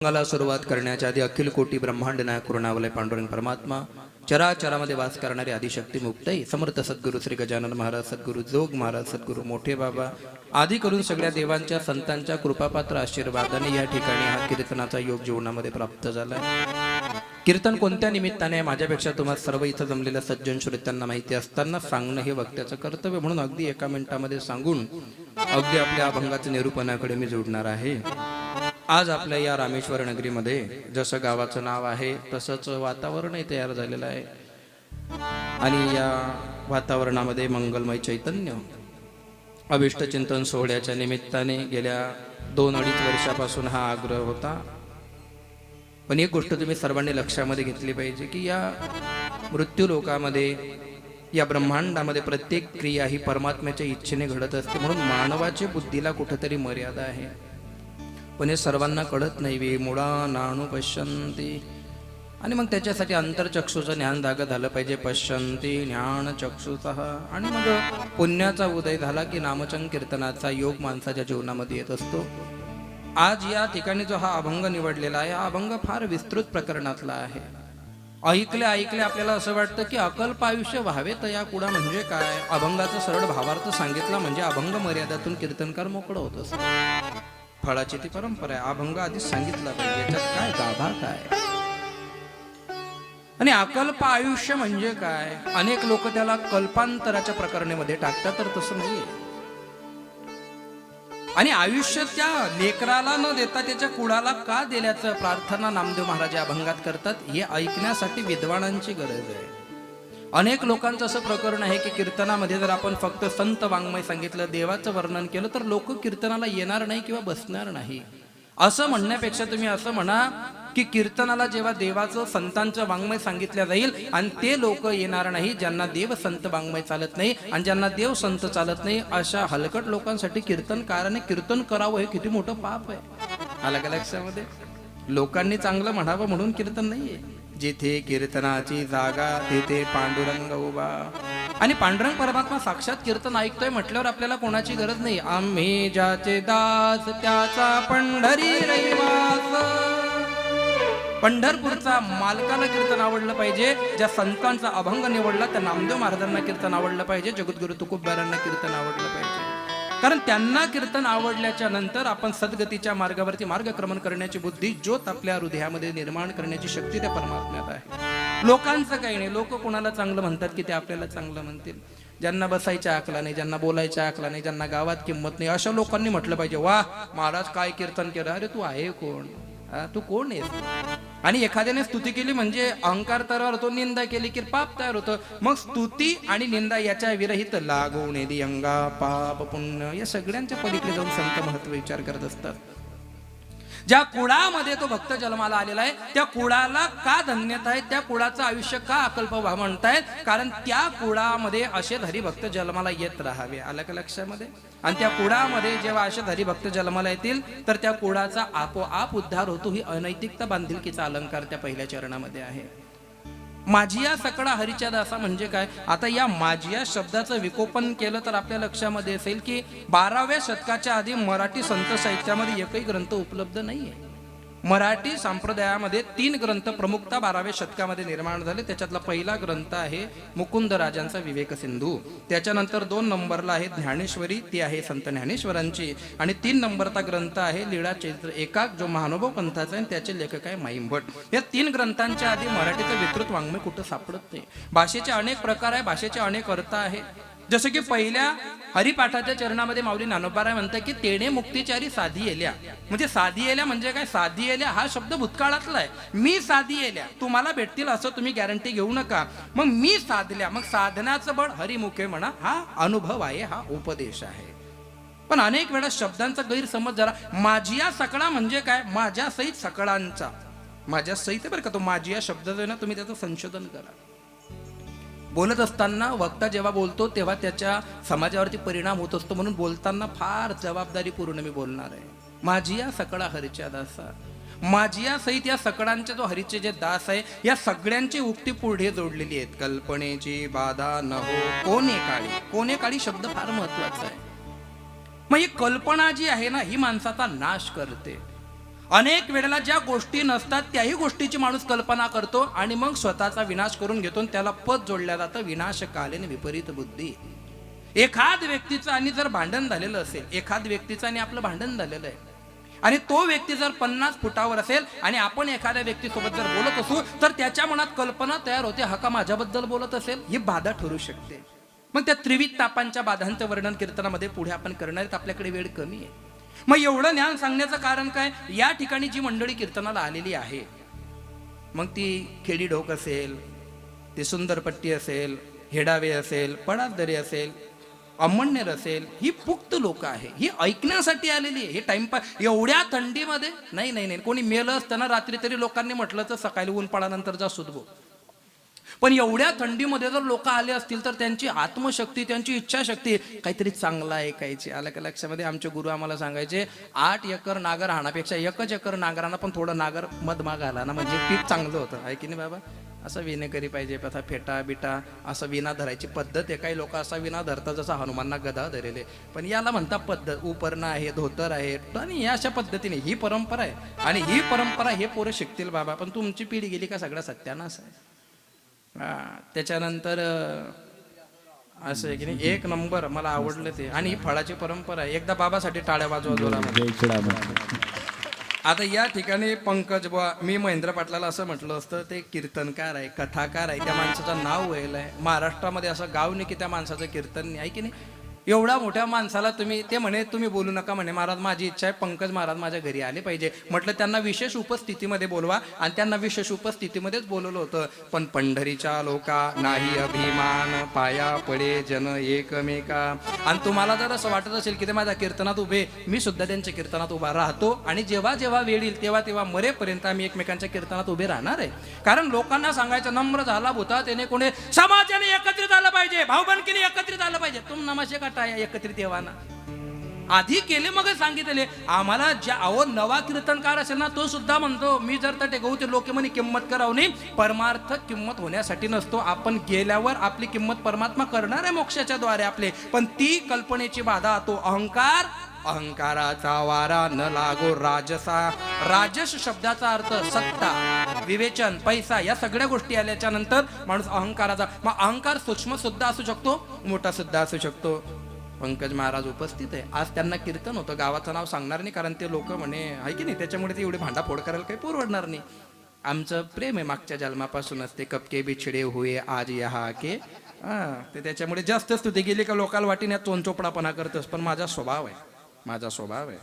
ला सुरुवात करण्याच्या आधी अखिल कोटी ब्रह्मांड नायक करुणावलय पांडुरंग परमात्मा चराचरामध्ये वास करणारे आदिशक्ती मुक्ताई समर्थ सद्गुरू श्री गजानन महाराज, सद्गुरू जोग महाराज, सद्गुरू मोठे बाबा आदी करून सगळ्या देवांच्या संतांच्या कृपापात्र आशीर्वादाने या ठिकाणी हा कीर्तनाचा योग जीवनामध्ये प्राप्त झालाय। कीर्तन कोणत्या निमित्ताने माझ्यापेक्षा तुम्हाला सर्व इथं जमलेल्या सज्जन श्रोत्यांना माहिती असताना सांगणं हे वक्त्याचं कर्तव्य, म्हणून अगदी एका मिनिटामध्ये सांगून अगदी आपल्या अभंगाच्या निरूपणाकडे मी जोडणार आहे। आज आपल्या या रामेश्वर नगरीमध्ये जसं गावाचं नाव आहे तसंच वातावरणही तयार झालेलं आहे आणि या वातावरणामध्ये मंगलमय चैतन्य अभिष्ट चिंतन सोहळ्याच्या निमित्ताने गेल्या 2-2.5 वर्षापासून हा आग्रह होता। पण एक गोष्ट तुम्ही सर्वांनी लक्षामध्ये घेतली पाहिजे की या मृत्यू लोकामध्ये या ब्रह्मांडामध्ये प्रत्येक क्रिया ही परमात्म्याच्या इच्छेने घडत असते, म्हणून मानवाच्या बुद्धीला कुठेतरी मर्यादा आहे। पण हे सर्वांना कळत नाही। वे मुळा नाणू पश्यंती, आणि मग त्याच्यासाठी अंतरचक्षुचं ज्ञान जागा झालं पाहिजे। पश्यंती ज्ञान चक्षुषः, आणि मग पुण्याचा उदय झाला की नामसंकीर्तनाचा योग माणसाच्या जीवनामध्ये येत असतो। आज या ठिकाणी जो हा अभंग निवडलेला आहे हा अभंग फार विस्तृत प्रकरणातला आहे। ऐकले आपल्याला असं वाटतं की अकल्प आयुष्य व्हावे तर या कुडा म्हणजे काय, अभंगाचा सरळ भावार्थ सांगितला म्हणजे अभंग मर्यादातून कीर्तनकार मोकळं होत असतो। फळाची ती परंपरा आहे। अभंग आधीच सांगितला पाहिजे याच्यात काय गाभा काय, आणि अकल्प आयुष्य म्हणजे काय। अनेक लोक त्याला कल्पांतराच्या प्रकरणामध्ये टाकतात, तर तसं नाहीये। आणि आयुष्य त्या लेकराला न देता त्याच्या कुळाला का दिल्याचं प्रार्थना नामदेव महाराज अभंगात करतात। हे ऐकण्यासाठी विद्वानांची गरज आहे। अनेक लोकांचं असं प्रकरण आहे की कीर्तनामध्ये जर आपण फक्त संत वाङ्मय सांगितलं, देवाचं वर्णन केलं तर लोक कीर्तनाला येणार नाही किंवा बसणार नाही। असं म्हणण्यापेक्षा तुम्ही असं म्हणा की कीर्तनाला जेव्हा देवाचं संतांचं वाङ्मय सांगितलं जाईल आणि ते लोक येणार नाही ज्यांना देव संत वाङ्मय चालत नाही आणि ज्यांना देव संत चालत नाही, अशा हलकट लोकांसाठी कीर्तनकाराने कीर्तन करावं हे किती मोठं पाप आहे। आलं का लक्षामध्ये? लोकांनी चांगलं म्हणावं म्हणून कीर्तन नाहीये। जिथे कीर्तनाची जागा तिथे पांडुरंग उभा, आणि पांडुरंग परमात्मा साक्षात कीर्तन ऐकतोय म्हटल्यावर आपल्याला कोणाची गरज नाही। आम्ही ज्याचे दास त्याचा पंढरी रहिवास। पंढरपूरचा मालकाला कीर्तन आवडलं पाहिजे, ज्या संतांचा अभंग निवडला त्या नामदेव महाराजांना कीर्तन आवडलं पाहिजे, जगद्गुरु तुकोबारांना कीर्तन आवडलं पाहिजे। कारण त्यांना कीर्तन आवडल्याच्या नंतर आपण सद्गतीच्या मार्गावरती मार्गक्रमण करण्याची बुद्धी ज्योत आपल्या हृदयामध्ये निर्माण करण्याची शक्ती त्या परमात्म्यात आहे। लोकांचं काही नाही, लोक कोणाला चांगलं म्हणतात की ते आपल्याला चांगलं म्हणतील। ज्यांना बसायच्या आकला नाही, ज्यांना बोलायच्या आकला नाही, ज्यांना गावात किंमत नाही, अशा लोकांनी म्हटलं पाहिजे वा महाराज काय कीर्तन केलं। अरे तू आहे कोण, तू कोण आहेस? आणि एखाद्याने स्तुती केली म्हणजे अहंकार तयार होतो, निंदा केली की पाप तयार होतं। मग स्तुती आणि निंदा याच्या विरहित लागून येदी अंगा पाप पुण्य या सगळ्यांच्या पलीकडे जाऊन संत महत्व विचार करत असतात। ज्या कुळामध्ये तो भक्त जन्माला आलेला आहे त्या कुळाला का धन्यता आहे, त्या कुळाचं आयुष्य का अकल्प व्हा म्हणतायत, कारण त्या कुळामध्ये असे हरिभक्त जन्माला येत राहावे। आलं का लक्षामध्ये? आणि त्या कुळामध्ये जेव्हा असे हरिभक्त जन्माला येतील तर त्या कुळाचा आपोआप उद्धार होतो। ही अनैतिकता बांधिलकीचा अलंकार त्या पहिल्या चरणामध्ये आहे। माझिया सकळा हरीच्या दासा म्हणजे काय? आता या माझिया शब्दाचं विकोपन केलं तर आपल्या लक्षामध्ये असेल की 12व्या शतकाच्या आधी मराठी संत साहित्यामध्ये एकही ग्रंथ उपलब्ध नाहीये। मराठी संप्रदायामध्ये 3 ग्रंथ प्रमुखता 12व्या शतकामध्ये निर्माण झाले। त्याच्यातला पहिला ग्रंथ आहे मुकुंद राजांचा विवेक सिंधू, त्याच्यानंतर 2 नंबरला आहे ज्ञानेश्वरी, ती आहे संत ज्ञानेश्वरांची, आणि 3 नंबरचा ग्रंथ आहे लीळा चैत्र एकाक जो महानुभव पंथाचा आहे, त्याचे लेखक आहे माईंभट। या 3 ग्रंथांच्या आधी मराठीचं विस्तृत वाङ्मय कुठं सापडत नाही। भाषेचे अनेक प्रकार आहे, भाषेचे अनेक अर्थ आहे। जसं की पहिल्या हरिपाठाच्या चरणामध्ये माऊली ज्ञानोबाराय म्हणतात की तेणे मुक्तिचारी साधी येल्या, म्हणजे साधी येल्या म्हणजे काय? साधी येल्या हा शब्द भूतकाळातला आहे। मी साधी येल्या, तुम्हाला भेटतील असं तुम्ही गॅरंटी घेऊ नका। मग मी साधल्या, मग साधण्याचं बळ हरिमुखे म्हणा, हा अनुभव आहे, हा उपदेश आहे। पण अनेक वेळा शब्दांचा गैरसमज झाला। माझिया सकळा म्हणजे काय? माझ्या सहित सकळांचा, माझ्या सहित बरं का, तो माझिया शब्द जो आहे ना तुम्ही त्याचं संशोधन करा। बोलत असताना वक्ता जेव्हा बोलतो तेव्हा त्याच्या समाजावरती परिणाम होत असतो, म्हणून बोलताना फार जबाबदारीपूर्ण मी बोलणार आहे। माझिया सकळा हरीच्या दासा, माझिया सहित या सकळांचे जो हरीचे जे दास आहे या सगळ्यांची उक्ती पुढे जोडलेली आहेत। कल्पनेची बाधा न हो कोणे काळी, कोणे काळी शब्द फार महत्वाचा आहे। मग ही कल्पना जी आहे ना ही माणसाचा नाश करते। अनेक वेळेला ज्या गोष्टी नसतात त्याही गोष्टीची माणूस कल्पना करतो आणि मग स्वतःचा विनाश करून घेतो. त्याला पद जोडल्या जातं विनाशकालीन विपरीत बुद्धी. एखाद व्यक्तीचं आणि जर भांडण झालेलं असेल, एखाद व्यक्तीचं आणि आपलं भांडण झालेलं आहे आणि तो व्यक्ती जर 50 फुटावर असेल आणि आपण एखाद्या व्यक्तीसोबत जर बोलत असू तर त्याच्या मनात कल्पना तयार होते, हा का माझ्याबद्दल बोलत असेल, ही बाधा ठरू शकते. मग त्या त्रिविध तापांच्या बाधांचं वर्णन कीर्तनामध्ये पुढे आपण करणार आहेत. आपल्याकडे वेळ कमी आहे. मग एवढं ज्ञान सांगण्याचं कारण काय, या ठिकाणी जी मंडळी कीर्तनाला आलेली आहे, मग ती खेडी ढोक असेल, ती सुंदरपट्टी असेल, हेडावे असेल, पडादरी असेल, अमणनेर असेल, ही पुक्त लोक आहे, ही ऐकण्यासाठी आलेली आहे. हे टाइमपास एवढ्या थंडीमध्ये नाही नाही नाही, कोणी मेलं असताना रात्री तरी लोकांनी म्हटलं तर सकाळी ऊन पडानंतर जा सुधबो. पण एवढ्या थंडीमध्ये जर लोक आले असतील तर त्यांची आत्मशक्ती, त्यांची इच्छाशक्ती काहीतरी चांगला ऐकायची. आलं का लक्षामध्ये? आमचे गुरु आम्हाला सांगायचे 8 एकर नागर हाणापेक्षा 1 एकर नागरांना पण थोडं नागर मधमाग आला ना म्हणजे पीक चांगलं होतं. आहे की नाही बाबा? असं विनेकरी पाहिजे, पथा फेटा बिटा असं विना धरायची पद्धत आहे. काही लोक असा विना धरतात जसा हनुमानना गदा धरेले, पण याला म्हणता पद्धत. उपरणं आहे, धोतर आहे, आणि अशा पद्धतीने ही परंपरा आहे. आणि ही परंपरा हे पोरं शिकतील बाबा, पण तुमची पिढी गेली का सगळा सत्यानाश आहे. त्याच्यानंतर असं आहे की नाही, एक नंबर मला आवडलं ते. आणि ही फळाची परंपरा आहे. एकदा बाबासाठी टाळ्या वाजवा जोरामध्ये. आता या ठिकाणी पंकज बुवा, मी महेंद्र पाटलाला असं म्हटलं असतं, ते कीर्तनकार आहे, कथाकार आहे, त्या माणसाचं नाव व्हायला आहे. महाराष्ट्रामध्ये असं गाव नाही की त्या माणसाचं कीर्तन नाही, आहे की नाही? एवढ्या मोठ्या माणसाला तुम्ही, ते म्हणे तुम्ही बोलू नका म्हणे, महाराज माझी इच्छा आहे पंकज महाराज माझ्या घरी आले पाहिजे. म्हटलं त्यांना विशेष उपस्थितीमध्ये बोलवा, आणि त्यांना विशेष उपस्थितीमध्येच बोलवलं होतं. पण पंढरीच्या लोका नाही अभिमान, पाया पडे जन एकमेका. आणि तुम्हाला जर असं वाटत असेल की ते माझ्या कीर्तनात उभे, मी सुद्धा त्यांच्या कीर्तनात उभा राहतो, आणि जेव्हा जेव्हा वेळ येईल तेव्हा तेव्हा मरेपर्यंत आम्ही एकमेकांच्या कीर्तनात उभे राहणार आहे. कारण लोकांना सांगायचं नम्र झाला भूता त्याने कोणी समाजाने एकत्रित आलं पाहिजे, भाऊबंदकीने एकत्रित आलं पाहिजे. तुम नमाशे टाया एकत्रित येवाना आधी केले मग सांगितले आम्हाला. ज्या अहो नवा कीर्तनकार असेल ना तो सुद्धा म्हणतो मी जर तर टेकवू ते लोक म्हणे किंमत करावं नाही, परमार्थ किंमत होण्यासाठी नसतो. आपण गेल्यावर आपली किंमत परमात्मा करणार आहे मोक्षाच्या द्वारे आपले. पण ती कल्पनेची बाधा, तो अहंकार, अहंकाराचा वारा न लागो राजसा. राजस शब्दाचा अर्थ सत्ता, विवेचन, पैसा, या सगळ्या गोष्टी आल्याच्या नंतर माणूस अहंकाराचा, मग अहंकार सूक्ष्म सुद्धा असू शकतो, मोठा सुद्धा असू शकतो. पंकज महाराज उपस्थित आहे. आज त्यांना कीर्तन होतं, गावाचं नाव सांगणार नाही कारण ते लोक म्हणे आहे की नाही, त्याच्यामुळे ते एवढी भांडाफोड करायला काही परवडणार नाही. आमचं प्रेम आहे मागच्या जन्मापासूनच, ते कपके बिछडे हुए आज यहाँ के. ते त्याच्यामुळे जास्त स्तुती गेली का लोकांना वाटीने चोंचोपडापणा करतस. पण माझा स्वभाव आहे, माझा स्वभाव आहे.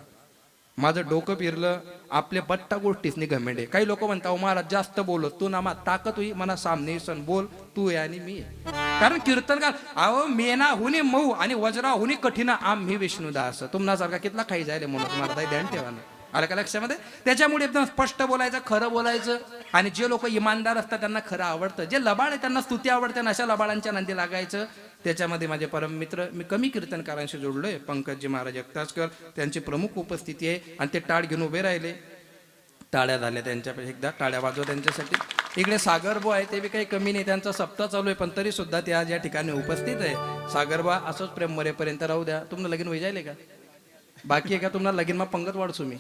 माझं डोकं फिरलं आपल्या बट्टा गोष्टीच नाही घमेंडे. काही लोक म्हणतात महाराज जास्त बोलत, तू ना ताकद होई मना सामने सण बोल, तू आहे आणि मी आहे. कारण कीर्तनकार अहो मेना हुनी मऊ आणि वज्रा हुनी कठीण आम्ही विष्णुदास. तुम्हासारखा कितला खाई जायले म्हणून तुम्हाला ध्यान ठेवा ना. आलं का लक्षामध्ये? त्याच्यामुळे एकदम स्पष्ट बोलायचं, खरं बोलायचं. आणि जे लोक इमानदार असतात त्यांना खरं आवडतं, जे लबाड आहे त्यांना स्तुती आवडते, अशा लबाडांच्या नांदी लागायचं. त्याच्यामध्ये माझे परम मित्र, मी कमी कीर्तनकारांशी जोडलोय, पंकजजी महाराज एकतासकर, त्यांची प्रमुख उपस्थिती आहे. आणि ते टाळ घेऊन उभे राहिले, टाळ्या झाल्या त्यांच्यापेक्षा, एकदा टाळ्या वाजव त्यांच्यासाठी. इकडे सागरबो आहे, ते बी काही कमी नाही, त्यांचा सप्ताह चालू आहे, पण तरी सुद्धा ते आज या ठिकाणी उपस्थित आहे. सागरबा असंच प्रेम मरेपर्यंत राहू द्या. तुम्हाला लगीन होई जायले का? बाकी आहे का तुम्हाला लगीन? मग पंगत वाढसू मी,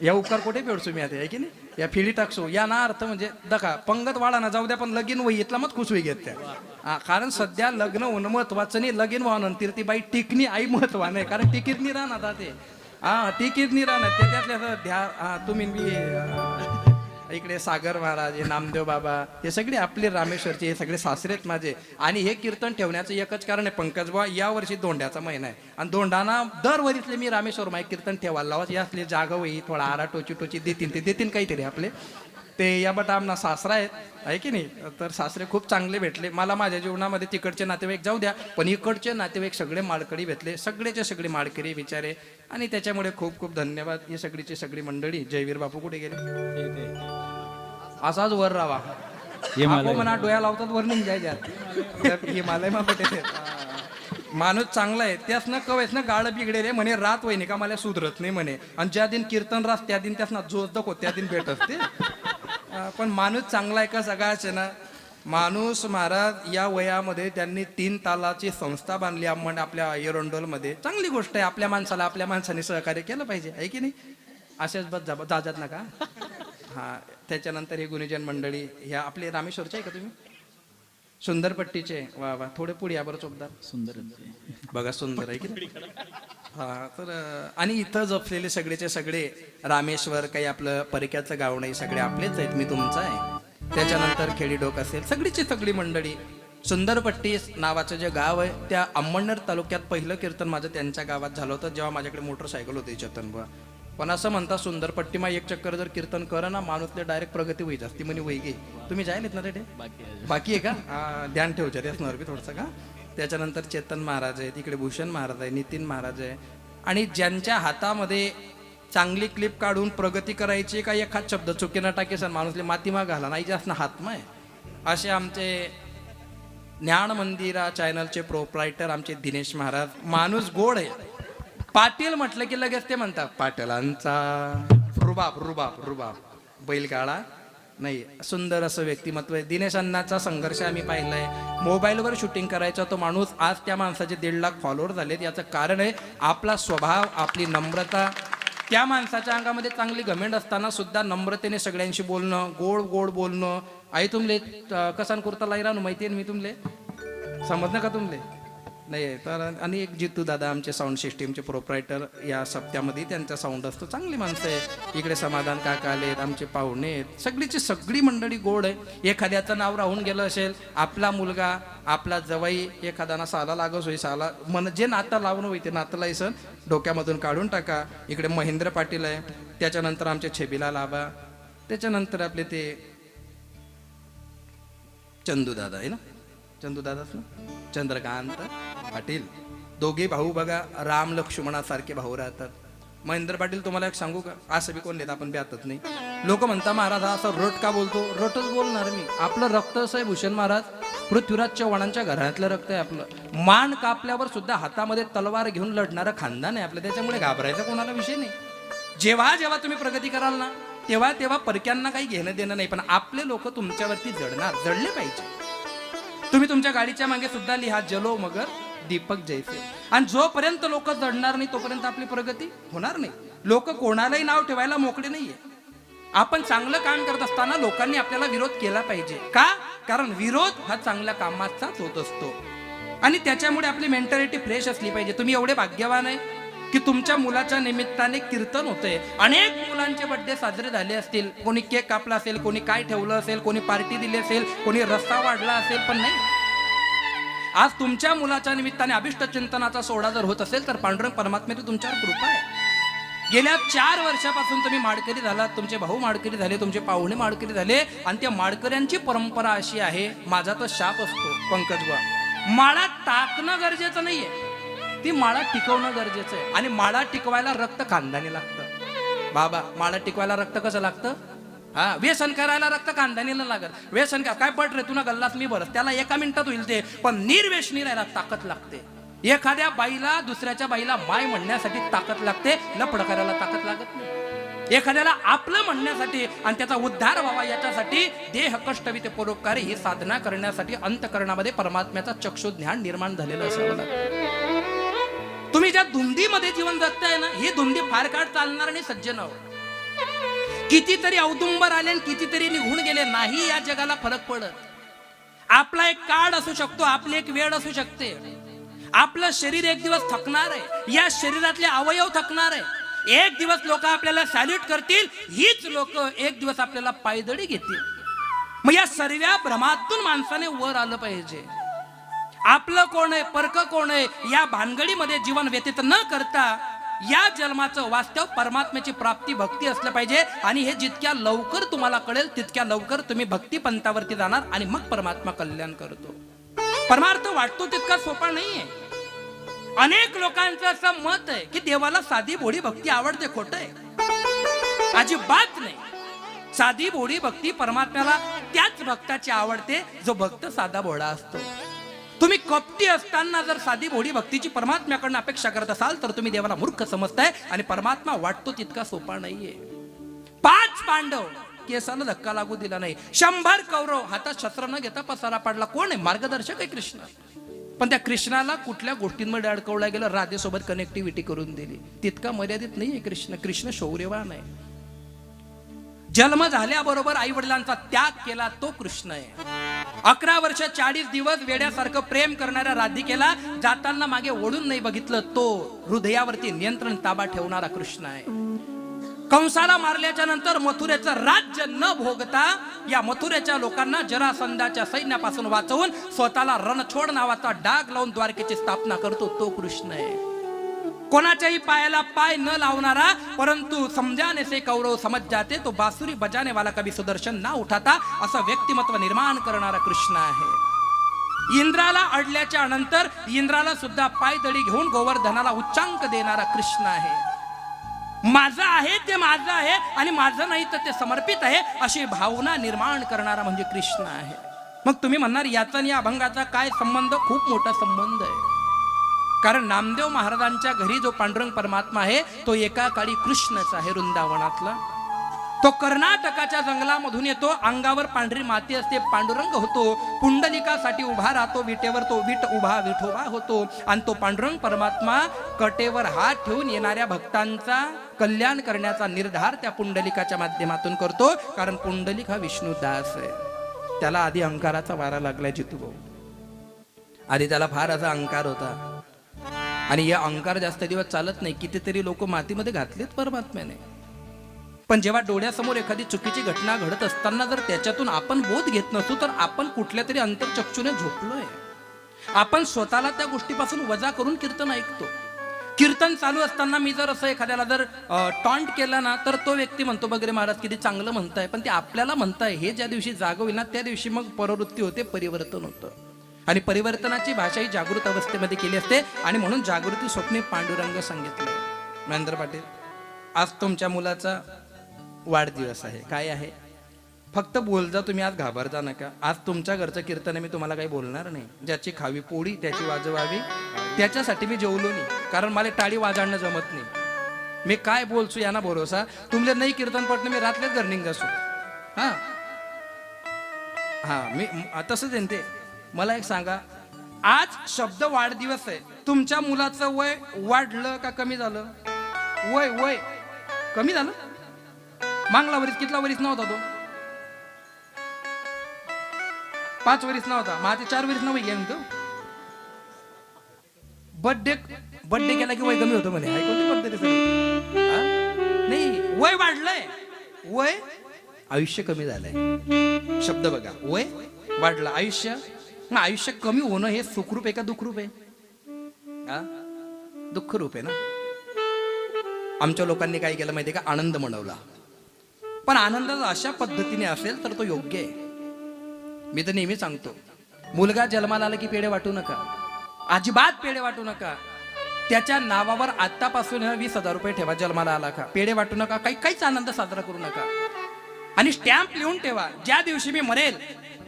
या उपकार कुठे फेडसू मी आता, आहे की नाही? या फिडी टाकसू या ना अर्थ म्हणजे दखा पंगत वाढा ना जाऊ द्या, पण लगीन वही इथला मग खुश होई घेत त्या. कारण सध्या लग्न होणं महत्वाचं नाही, लगीन व्हावं ती बाई टिकणी आई महत्वा नाही. कारण टिकीत नाही राहणार ते, टिकीत नाही राहणार ते. त्यातल्या ध्या तुम्ही मी इकडे सागर महाराज, हे नामदेव बाबा, हे सगळे आपले रामेश्वरचे, हे सगळे सासरेत माझे. आणि हे कीर्तन ठेवण्याचं एकच कारण आहे, पंकज बुवा या वर्षी धोंड्याचा महिना आहे आणि धोंडाना दरवर्षीतले मी रामेश्वर माय कीर्तन ठेवायला लावत. यासले जागा होई थोडा आरा टोची देतील, ते देतील काहीतरी आपले ते. या बट आमना सासरा आहेत, आहे की नाही? तर सासरे खूप चांगले भेटले मला माझ्या जीवनामध्ये. तिकडचे नातेवाईक जाऊ द्या, पण इकडचे नातेवाईक सगळे माळकरी भेटले, सगळेचे सगळे माळकरी विचारे. आणि त्याच्यामुळे खूप खूप धन्यवाद. ही सगळीची सगळी मंडळी. जयवीर बापू कुठे गेले? असाच वर राहा म्हणा, डोळ्या लावतात वर निघ जाय. हिमालय मध्ये माणूस चांगला आहे, त्यास ना कवेस ना गाळ बिघडेले म्हणे, रात वहिनी का मला सुधरत नाही म्हणे. आणि ज्या दिन कीर्तन रास त्या दिन त्यास ना जोस दखो त्या दिन भेट असते. पण माणूस चांगला आहे का सगळाच ना. माणूस महाराज या वयामध्ये त्यांनी 3 तालाची संस्था बांधली आपल्या एरोंडोलमध्ये. चांगली गोष्ट आहे, आपल्या माणसाला आपल्या माणसाने सहकार्य केलं पाहिजे, आहे की नाही? असेच बस जातात ना का. हा, त्याच्यानंतर ही गुणीजन मंडळी, ह्या आपले रामेश्वरचे आहे का तुम्ही? सुंदरपट्टीचे. वा वा, थोडे पुढे या बरं चोपदार. सुंदर बघा सुंदर आहे की. हा तर आणि इथं जपलेले सगळेचे सगळे रामेश्वर, काही आपलं परक्याचं गाव नाही, सगळे आपलेच आहेत. मी तुमचा आहे. त्याच्यानंतर खेडीडोक असेल, सगळीची सगळी मंडळी. सुंदरपट्टी नावाचं जे गाव आहे, त्या अंमळनेर तालुक्यात पहिलं कीर्तन माझं त्यांच्या गावात झालं होतं, जेव्हा माझ्याकडे मोटरसायकल होती चेतनबा. पण असं म्हणता सुंदरपट्टीमा एक चक्कर जर कीर्तन करा ना, माणूसले डायरेक्ट प्रगती होईत असती म्हणे. वै गे तुम्ही जायलेत ना रे? बाकी आहे का? ध्यान ठेवच्या असणार बी थोडंसं का. त्याच्यानंतर चेतन महाराज आहे, तिकडे भूषण महाराज आहे, नितीन महाराज आहे. आणि ज्यांच्या हातामध्ये चांगली क्लिप काढून प्रगती करायची, का एखाद शब्द चुकीनं टाकेसन माणूसले मातीमा घाला नाही, जास्त ना हातमा आहे, असे आमचे ज्ञान मंदिरा चॅनलचे प्रोप्रायटर आमचे दिनेश महाराज. माणूस गोड आहे. पाटील म्हटलं की लगेच ते म्हणतात पाटलांचा रुबाब रुबाब रुबाब, बैलगाडा नाही. सुंदर असं व्यक्तिमत्व आहे. दिनेश अण्णाचा संघर्ष आम्ही पाहिलाय. मोबाईलवर शूटिंग करायचा तो माणूस, आज त्या माणसाचे 1.5 लाख फॉलोअर झालेत. याचं कारण आहे आपला स्वभाव, आपली नम्रता. त्या माणसाच्या अंगामध्ये चांगली घमेंड असताना सुद्धा नम्रतेने सगळ्यांशी बोलणं, गोड गोड बोलणं. आई तुमले कसान कुर्ता लाईरा माहिती आहे मी तुमले, समजणं का तुमले नाही तर. आणि एक जितू दादा आमचे साऊंड सिस्टीमचे प्रोप्रायटर, या सप्त्यामध्ये त्यांचा साऊंड असतो. चांगली माणसं आहे. इकडे समाधान काका आलेत, आमचे पाहुणे आहेत. सगळीची सगळी मंडळी गोड आहे. एखाद्याचं नाव राहून गेलं असेल, आपला मुलगा, आपला जवाई एखाद्याना साला लागस होई, साला मन जे नातं लावणं होई ते नातं लायसन डोक्यामधून काढून टाका. इकडे महेंद्र पाटील आहे. त्याच्यानंतर आमचे छबिला लाभा. त्याच्यानंतर आपले ते चंदू दादा आहे ना, चंदू दादाच ना, चंद्रकांत पाटील. दोघे भाऊ बघा, राम लक्ष्मणासारखे भाऊ राहतात. महेंद्र पाटील तुम्हाला एक सांगू का, असं बी कोण नेत आपण बी आतच नाही. लोक म्हणता महाराज हा असं रट का बोलतो, रटच बोलणार मी. आपलं रक्त असं आहे भूषण महाराज, पृथ्वीराज चव्हाणांच्या घरातलं रक्त आहे आपलं. मान कापल्यावर सुद्धा हातामध्ये तलवार घेऊन लढणारं खानदान आहे आपलं. त्याच्यामुळे घाबरायचा कोणाला विषय नाही. जेव्हा जेव्हा तुम्ही प्रगती कराल ना, तेव्हा तेव्हा परक्यांना काही घेणं देणं नाही, पण आपले लोक तुमच्यावरती जडणार, जडले पाहिजे. तुम्ही तुमच्या गाडीच्या मागे सुद्धा लिहा जलो मगर दीपक जैसे. आणि जोपर्यंत लोक जडणार नाही तोपर्यंत आपली प्रगती होणार नाही. लोक कोणालाही नाव ठेवायला मोकळे नाहीये. आपण चांगलं काम करत असताना लोकांनी आपल्याला विरोध केला पाहिजे. का? कारण विरोध हा चांगल्या कामाचाच होत असतो. आणि त्याच्यामुळे आपली मेंटॅलिटी फ्रेश असली पाहिजे. तुम्ही एवढे भाग्यवान आहे की तुमच्या मुलाच्या निमित्ताने कीर्तन होतंय. अनेक मुलांचे बर्थडे साजरे झाले असतील, कोणी केक कापला असेल, कोणी काय ठेवलं असेल, कोणी पार्टी दिली असेल, कोणी रस्ता वाढला असेल, पण नाही. आज तुमच्या मुलाच्या निमित्ताने अभिष्ट चिंतनाचा सोहळा जर होत असेल तर पांडुरंग परमात्म्याची तुमच्यावर कृपा आहे. गेल्या 4 वर्षापासून तुम्ही माडकरी झालात, तुमचे भाऊ माडकरी झाले, तुमचे पाहुणे माडकरी झाले. आणि त्या माडकऱ्यांची परंपरा अशी आहे, माझा तर शाप असतो पंकजबा, माळा टाकणं गरजेचं नाहीये, ती माळा टिकवणं गरजेचं आहे. आणि माळा टिकवायला रक्त खानदानी लागतं बाबा. माळा टिकवायला रक्त कसं लागतं? हा, व्यसन करायला रक्त खानदानीला लागत. व्यसन काय पट रे तुला गल्लास मी बरं, त्याला 1 मिनिटात होईल ते. पण निर्व्यसनी राहायला ताकद लागते. एखाद्या बाईला दुसऱ्याच्या बाईला माय म्हणण्यासाठी ताकद लागते, लपड करायला ताकद लागत नाही. एखाद्याला आपलं म्हणण्यासाठी आणि त्याचा उद्धार व्हावा याच्यासाठी देह कष्टविते परोपकारी ही साधना करण्यासाठी अंतःकरणामध्ये परमात्म्याचा चक्षुज्ञान निर्माण झालेलं असावं लागतं. तुम्ही ज्या धुंदीमध्ये जीवन जगताय ना, ही धुंदी फार काळ चालणार नाही सज्जनावर. कितीतरी औदुंबर आले आणि कितीतरी निघून गेले, नाही या जगाला फरक पडत. आपला एक काळ असू शकतो, आपली एक वेळ असू शकते. आपलं शरीर एक दिवस थकणार आहे, या शरीरातले अवयव थकणार आहे. एक दिवस लोक आपल्याला सॅल्यूट करतील, हीच लोक एक दिवस आपल्याला पायदळी घेतील. मग या सर्व भ्रमातून माणसाने वर आलं पाहिजे. आपलं कोण आहे, परक कोण आहे, या भानगडीमध्ये जीवन व्यतीत न करता या जन्माचं वास्तव परमात्म्याची प्राप्ती भक्ती असलं पाहिजे. आणि हे जितक्या लवकर तुम्हाला कळेल तितक्या लवकर तुम्ही भक्ती पंथावरती जाणार आणि मग परमात्मा कल्याण करतो. परमार्थ वाटतो तितका सोपा नाहीये. अनेक लोकांचं असं मत आहे की देवाला साधी भोळी भक्ती आवडते. खोटं आहे, अजिबात नाही. साधी भोळी भक्ती परमात्म्याला त्याच भक्ताची आवडते जो भक्त साधा भोळा असतो. तुम्ही कपटी असताना जर साधी भोळी भक्तीची परमात्म्याकडून अपेक्षा करत असाल तर तुम्ही देवाला मूर्ख समजताय आणि परमात्मा वाटतो तितका सोपा नाहीये. 5 पांडव केसाला धक्का लागू दिला नाही, 100 कौरव हातात शस्त्र न घेता पसारा पाडला. कोण आहे? मार्गदर्शक आहे कृष्ण. पण त्या कृष्णाला कुठल्या गोष्टींमध्ये अडकवला गेलं, राधेसोबत कनेक्टिव्हिटी करून दिली. तितका मर्यादित नाहीये कृष्ण. कृष्ण शौर्यवान आहे. जन्म झाल्याबरोबर आई वडिलांचा त्याग केला तो कृष्ण आहे. 11 वर्ष 40 दिवस वेड्यासारखं प्रेम करणाऱ्या राधिकेला जाताना मागे ओढून नाही बघितलं, तो हृदयावरती नियंत्रण ताबा ठेवणारा कृष्ण आहे. कंसाला मारल्याच्या नंतर मथुरेचं राज्य न भोगता या मथुरेच्या लोकांना जरासंधाच्या सैन्यापासून वाचवून स्वतःला रणछोड नावाचा डाग लावून द्वारकेची स्थापना करतो तो कृष्ण आहे. कोणाच्याही पायाला पाय न लावणारा, परंतु समजाने से कौरव समज जाते तो बासुरी बजाने वाला कभी सुदर्शन ना उठाता असं व्यक्तिमत्व निर्माण करणारा कृष्ण आहे. इंद्राला अडल्याच्या नंतर इंद्राला सुद्धा पायदळी घेऊन गोवर्धनाला उच्चांक देणारा कृष्ण आहे. माझं आहे ते माझं आहे आणि माझं नाही तर ते समर्पित आहे अशी भावना निर्माण करणारा म्हणजे कृष्ण आहे. मग तुम्ही म्हणणार याचा आणि या अभंगाचा काय संबंध? खूप मोठा संबंध आहे. कारण नामदेव महाराजांच्या घरी जो पांडुरंग परमात्मा आहे तो एका काळी कृष्णच आहे वृंदावनातला. तो कर्नाटकाच्या जंगलामधून येतो, अंगावर पांढरी माती असते, पांडुरंग होतो, पुंडलिकासाठी उभा राहतो विटेवर, तो विट उभा विठोबा होतो. आणि तो पांडुरंग परमात्मा कटेवर हात ठेवून येणाऱ्या भक्तांचा कल्याण करण्याचा निर्धार त्या पुंडलिकाच्या माध्यमातून करतो. कारण पुंडलिक हा विष्णुदास आहे. त्याला आधी अहंकाराचा वारा लागलाय जितूभाऊ. आधी त्याला फार असा अहंकार होता आणि या अहंकार जास्त दिवस चालत नाही. कितीतरी लोक मातीमध्ये घातलेत परमात्म्याने. पण जेव्हा डोळ्यासमोर एखादी चुकीची घटना घडत असताना जर त्याच्यातून आपण बोध घेत नसतो तर आपण कुठल्या तरी अंतरचक्षूने झोपलोय. आपण स्वतःला त्या गोष्टीपासून वजा करून कीर्तन ऐकतो. कीर्तन चालू असताना मी जर असं एखाद्याला जर टॉन्ट केला ना तर तो व्यक्ती म्हणतो बगरे महाराज किती चांगलं म्हणताय, पण ते आपल्याला म्हणताय हे ज्या दिवशी जाग होईल ना त्या दिवशी मग प्रवृत्ती होते, परिवर्तन होतं. आणि परिवर्तनाची भाषा ही जागृत अवस्थेमध्ये केली असते. आणि म्हणून जागृती स्वप्ने पांडुरंग सांगितलंय. महेंद्र पाटील, आज तुमच्या मुलाचा वाढदिवस आहे. काय आहे? फक्त बोल जा तुम्ही, आज घाबरता नका. आज तुमच्या घरचं कीर्तन मी तुम्हाला काही बोलणार नाही. ज्याची खावी पोळी त्याची वाजवावी, त्याच्यासाठी मी जेवलो नाही. कारण मला टाळी वाजवणं जमत नाही. मी काय बोलसू यांना भरोसा. तुमले नाही कीर्तन पटणं मी रात्रीच घरनिंग असू. हां हां मी तसंच आहे ते. मला एक सांगा, आज शब्द वाढदिवस आहे. तुमच्या मुलाचं वय वाढलं का कमी झालं? वय वय कमी झालं. मागला वरीस कितला वरीस नव्हता तो? 5 वरीस नव्हता. माझे 4 वरीस नव्हे गेम तो. बर्थडे केला की वय कमी होतं म्हणे. कोणती पद्धती? नाही, वय वाढलंय. वय आयुष्य कमी झालंय. शब्द बघा, वय वाढलं आयुष्य. आयुष्य कमी होणं हे सुखरूप आहे का दुःखरूप आहे? दुःखरूप आहे ना. आमच्या लोकांनी काय केलं माहितीये का? आनंद मनवला. पण आनंद अशा पद्धतीने असेल तर तो योग्य आहे. मी तर नेहमी सांगतो, मुलगा जन्माला आला की पेढे वाटू नका, अजिबात पेढे वाटू नका. त्याच्या नावावर आतापासून 20,000 रुपये ठेवा. जन्माला आला का पेढे वाटू नका, काहीच आनंद साजरा करू नका. आणि स्टॅम्प लिहून ठेवा, ज्या दिवशी मी मरेल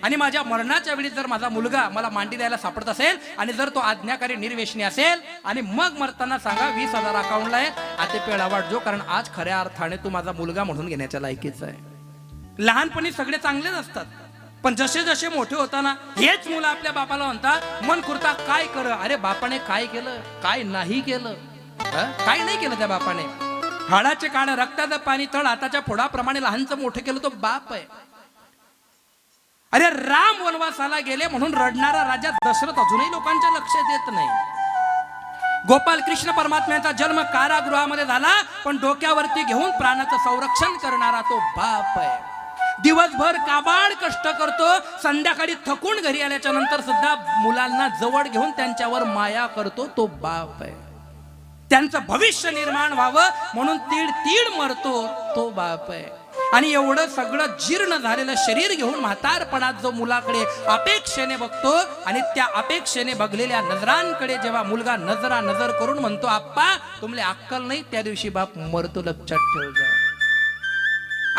आणि माझ्या मरणाच्या वेळी जर माझा मुलगा मला मांडी द्यायला सापडत असेल आणि जर तो आज्ञाकारी निर्वेशनी असेल आणि मग मरताना सांगा 20,000 अकाउंटला आहे, आता पेढा वाटजो, कारण आज खऱ्या अर्थाने तू माझा मुलगा म्हणून घेण्याच्या लायकीचा आहे. लहानपणी सगळे चांगलेच असतात, पण जसे जसे मोठे होताना हेच मुलं आपल्या बापाला म्हणतात मन कुर्ता काय कर. अरे बापाने काय केलं? काय नाही केलं? काय नाही केलं त्या बापाने. हाडाचे काळ रक्ताचं पाणी तळ हाताच्या फोडाप्रमाणे लहानचं मोठं केलं तो बाप आहे. अरे राम वनवासाला गेले म्हणून रडणारा राजा दशरथ अजूनही लोकांच्या लक्षात येत नाही. गोपाल कृष्ण परमात्म्याचा जन्म कारागृहामध्ये झाला, पण डोक्यावरती घेऊन प्राणाचं संरक्षण करणारा तो बाप आहे. दिवसभर काबाड कष्ट करतो, संध्याकाळी थकून घरी आल्याच्या नंतर सुद्धा मुलांना जवळ घेऊन त्यांच्यावर माया करतो तो बाप आहे. त्यांचं भविष्य निर्माण व्हावं म्हणून तीड तीड मरतो तो बाप आहे. आणि एवढं सगळं जीर्ण झालेलं शरीर घेऊन म्हातारपणात जो मुलाकडे अपेक्षेने बघतो आणि त्या अपेक्षेने बघलेल्या नजरांकडे जेव्हा मुलगा नजर करून म्हणतो आप्पा तुमले अक्कल नाही, त्या दिवशी बाप मरतो, लक्षात ठेव जा.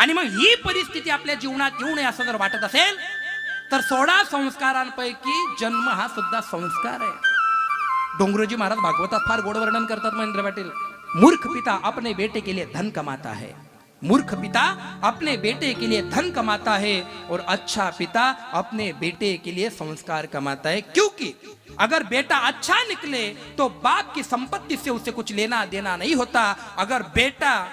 आणि मग ही परिस्थिती आपल्या जीवनात येऊ नये असं जर वाटत असेल तर 16 संस्कारांपैकी जन्म हा सुद्धा संस्कार आहे. डोंगरोजी महाराज भागवतात फार गोड वर्णन करतात. महेंद्र पाटील, मूर्ख पिता अपने बेटे के लिए धन कमाता है, मूर्ख पिता अपने बेटे के लिए धन कमाता है और अच्छा पिता अपने बेटे के लिए संस्कार कमाता है, क्योंकि अगर बेटा अच्छा निकले तो बाप की संपत्ति से उसे कुछ लेना देना नहीं होता, अगर बेटा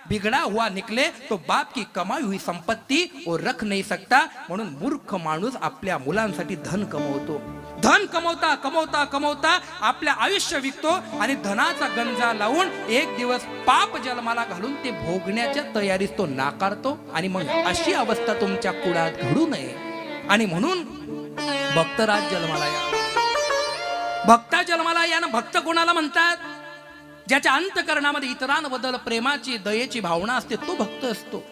बिगड़ा हुआ निकले तो बाप की कमाई हुई संपत्ति वो रख नहीं सकता. म्हणून मूर्ख माणूस आपल्या मुलांसाठी धन कमवतो. धन कमवता कमवता कमवता आपल्या आयुष्य विकतो आणि धनाचा गंजा लावून एक दिवस पाप जन्माला घालून ते भोगण्याच्या तयारीत तो नाकारतो. आणि मग अशी अवस्था तुमच्या कुळात घडू नये. आणि म्हणून भक्तराज जन्माला या. भक्ता जन्माला या ना. भक्त कोणाला म्हणतात? ज्याच्या अंतकरणामध्ये इतरांबद्दल प्रेमाची दयेची भावना असते तो भक्त असतो.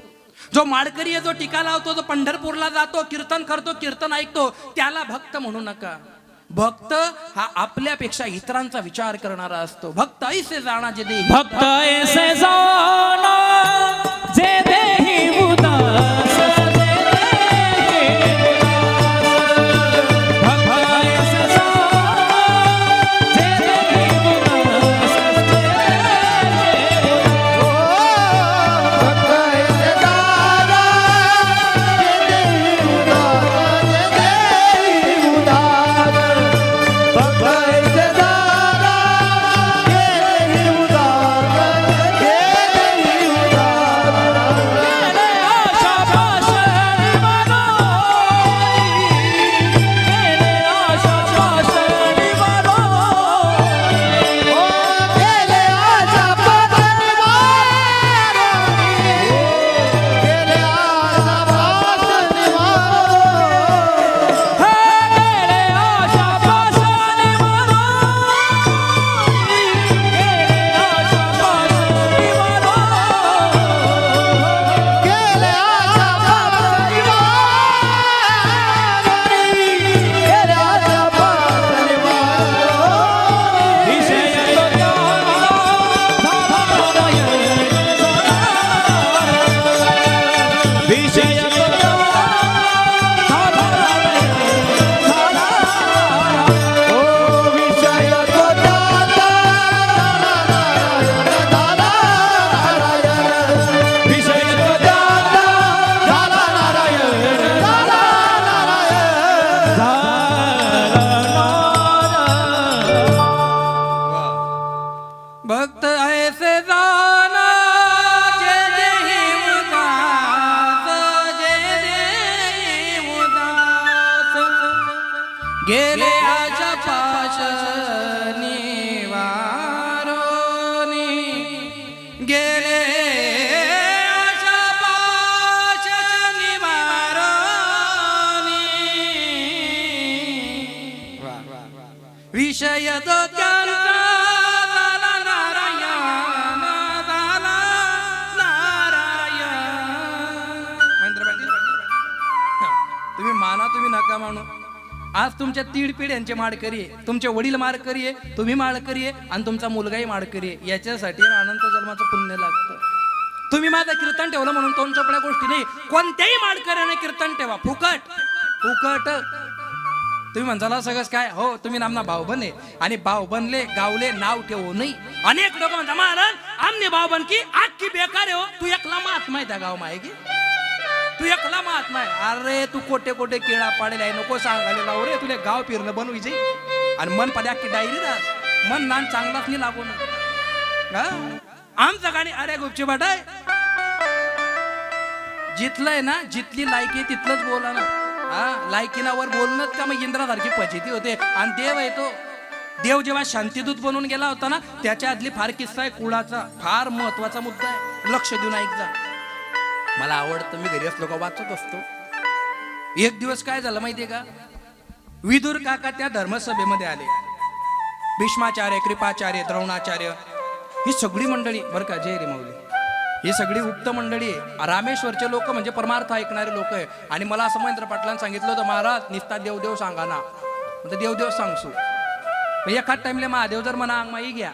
जो माळकरी आहे, जो टीका लावतो, जो पंढरपूरला जातो, कीर्तन करतो, कीर्तन ऐकतो, त्याला भक्त म्हणू नका. भक्त हा आपल्यापेक्षा इतरांचा विचार करणारा असतो. भक्त ऐसे जाणा जे देही, भक्त ऐसे जाना जे देही उदास. भक्त ऐसे जाना जे देही उदास, जे देही उदास. गेले आजा पाश निवारोनी, गेले आजा पाश निवारोनी. विषय तो त्यांचा तुम्ही नका म्हणू. आज तुमच्या तीड पिढ्यांचे माळकरी आहे, तुमचे वडील माळकरी आहे, तुम्ही माळकरी आहे आणि तुमचा मुलगाही माळकरी आहे. याच्यासाठी अनंत जन्माचं पुण्य लागतं. तुम्ही माझं कीर्तन ठेवलं म्हणून दोन चोपड्या गोष्टी नाही. कोणत्याही माळकऱ्याने कीर्तन ठेवा, फुकट फुकट. तुम्ही म्हणताला सगळंच काय हो, तुम्ही नामना भाऊ बने आणि भाऊ बनले गावले नाव ठेवू नाही. अनेक लोक म्हणतात महाराज आमने भाऊ बन की आखी बेकार आहे हो, तू एकला महात्मा आहे त्या गाव माय की तू एकला महात्मा आहे. अरे तू कोटे कोटे केळा पाडेल आहे, नको सांगायला लावू रे. तुला गाव फिरणं बनवायचे आणि मन पद्या की डायरी राज मन नान चांगलाच नाही लागू ना. आमचं गाणी अरे गुपची बाटाय जिथलंय ना, जिथली लायकी तिथलंच बोला ना. हा लायकीनावर बोलणंच का मग इंद्रासारखी पचिती होते. आणि देव आहे तो देव जेव्हा शांतीदूत बनून गेला होता ना, त्याच्या आदली फार किस्सा आहे कुळाचा, फार महत्वाचा मुद्दा आहे. लक्ष देऊन ऐक जा. मला आवडतं, मी घरी असलो का वाचत असतो. एक दिवस काय झालं माहितीये का, विदुर काका त्या धर्मसभेमध्ये आले. भीष्माचार्य, कृपाचार्य, द्रोणाचार्य ही सगळी मंडळी बरं का, जय रे मौली, ही सगळी उक्त मंडळी आहे. रामेश्वरचे लोक म्हणजे परमार्थ ऐकणारे लोक आहे. आणि मला असं महेंद्र पाटलांनी सांगितलं होतं, महाराज निस्ता देवदेव सांगा ना. म्हणजे देवदेव सांगसू एखाद टाइमला महादेव जर म्हणा माई घ्या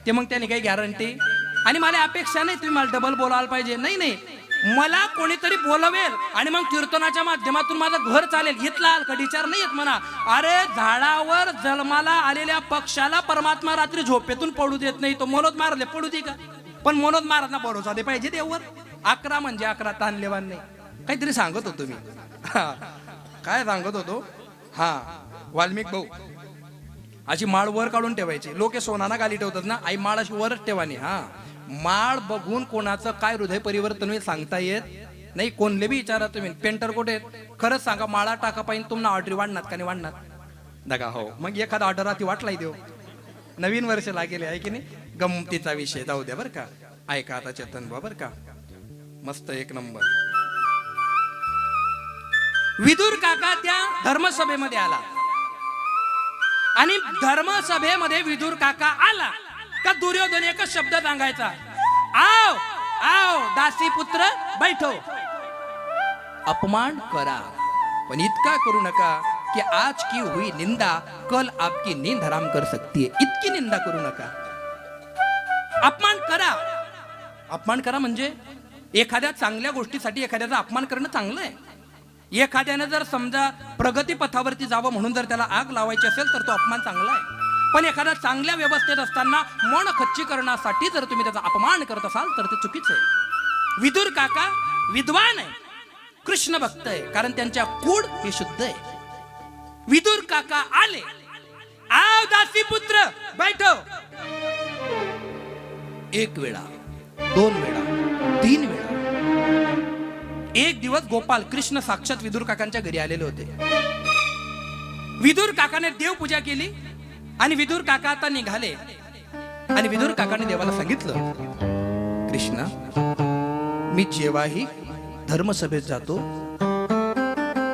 ते मग त्याने काही गॅरंटी. आणि मला अपेक्षा नाही तुम्ही मला डबल बोलायला पाहिजे, नाही नाही, मला कोणीतरी बोलवेल आणि मग कीर्तनाच्या माध्यमातून माझं घर चालेल इथला विचार नाही येत म्हणा. अरे झाडावर जन्माला आलेल्या पक्षाला परमात्मा रात्री झोपेतून पडू देत नाही. तो मनोज महाराज पडू दे का, पण मनोज महाराजांना भरोसा दे पाहिजे देववर. 11 म्हणजे 11 ताणलेवान नाही. काहीतरी सांगत होतो मी. हा, काय सांगत होतो? हा, वाल्मिक भाऊ अशी माळ वर काढून ठेवायची. लोक सोनाना गाली ठेवतात ना, आई माळ अशी वरच ठेवानी. हा, माळ बघून कोणाचं काय हृदय परिवर्तन होईल सांगता येत नाही. कोणले बी विचारा तुम्ही, पेंटर कुठे खरंच सांगा, माळा टाका पाहिजे तुम्हाला ऑर्डर वाढणार का नाही वाढणार? दगा हो, मग एखादा ऑर्डर ती वाटलाय देऊ. नवीन वर्ष लागेल आहे की नाही. गमतीचा विषय जाऊ द्या बरं का. ऐका आता चेतन बा बरं का, मस्त एक नंबर. विदुर काका त्या धर्मसभेमध्ये आला आणि धर्मसभेमध्ये विदुर काका आला का दुर्योधन एकच शब्द सांगायचा, आओ आओ दासी पुत्र बैठो. अपमान करा पण इतका करू नका कि आज की हुई निंदा कल आपकी नींद हराम कर सकती है. इतकी निंदा करू नका. अपमान करा. अपमान करा म्हणजे एखाद्या चांगल्या गोष्टीसाठी एखाद्याचा अपमान करणं चांगलं आहे. एखाद्याने जर समजा प्रगती पथावरती जावं म्हणून जर त्याला आग लावायची असेल तर तो अपमान चांगला आहे. पण एखाद्या चांगल्या व्यवस्थेत असताना मन खच्चीकरणासाठी जर तुम्ही त्याचा अपमान करत असाल तर ते चुकीचं आहे. विदुर काका विद्वान आहे, कृष्ण भक्त आहे, कारण त्यांच्या कूड हे शुद्ध आहे. विदुर काका आले, आओ दासी पुत्र बैठो. एक वेळा, 2 वेळा, 3 वेळा. एक दिवस गोपाल कृष्ण साक्षात विदुर काकांच्या घरी आलेले होते. विदुर काकाने देवपूजा केली आणि विदुर काका आता निघाले आणि विदुर काकाने देवाला सांगितलं, कृष्णा मी जेव्हाही धर्मसभेत जातो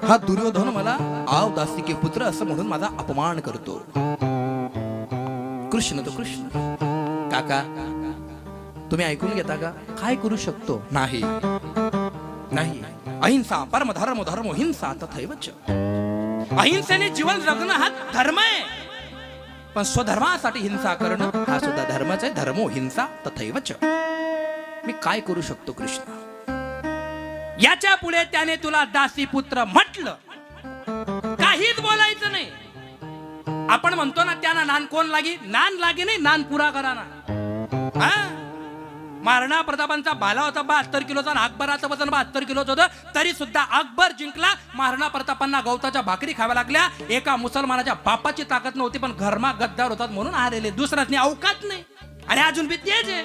हा दुर्योधन मला आव दासी के पुत्र असं म्हणून माझा अपमान करतो. कृष्ण तो कृष्ण. काका तुम्ही ऐकून घेता का? काय करू शकतो? नाही नाही. अहिंसा परम धर्म धर्म हिंसा तथैवच. अहिंसेने जीवन जगणं हा धर्म आहे, पण स्वधर्मासाठी हिंसा करणं हा सुद्धा धर्मच आहे. धर्मो हिंसा तथैवच. मी काय करू शकतो कृष्ण? याच्या पुढे त्याने तुला दासी पुत्र म्हटलं, काहीच बोलायचं नाही. आपण म्हणतो ना त्यांना नान कोण लागी, नान लागे नाही, नान पुरा करा ना. महाराणा प्रतापांचा बाला होता 72 किलोचा आणि अकबराचं वजन 72 किलोचं होतं, तरी सुद्धा अकबर जिंकला. महाराणा प्रतापांना गवताच्या भाकरी खाव्या लागल्या. एका मुसलमानाच्या बापाची ताकद नव्हती पण घरमा गद्दार होतात म्हणून हारले. दुसऱ्याच नाही, अवकात नाही. आणि अजून बी तेच आहे,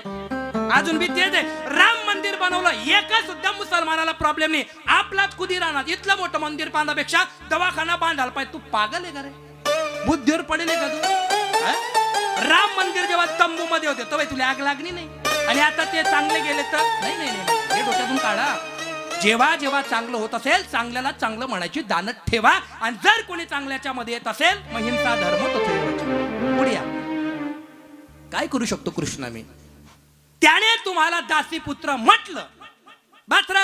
अजून बी तेच आहे. राम मंदिर बनवलं, एका सुद्धा मुसलमानाला प्रॉब्लेम नाही. आपलाच कुदी राहणार इथलं मोठं मंदिर बांधण्यापेक्षा दवाखाना बांधायला पाहिजे. तू पागल आहे का रे? बुद्धीवर पडेल का तू? राम मंदिर जेव्हा तंबू मध्ये होते तेव्हा तुला आग लागली नाही, आणि आता ते चांगले गेले तर नाही नाही नाही, हे डोक्यातून काढा. जेव्हा जेव्हा चांगलं होत असेल चांगल्याला चांगलं म्हणायची दानत ठेवा, आणि जर कोणी चांगल्याच्या मध्ये येत असेल मग हिंसा धर्म तो पुढे या. काय करू शकतो कृष्णा मी? त्याने तुम्हाला दासी पुत्र म्हटलं, बात्रा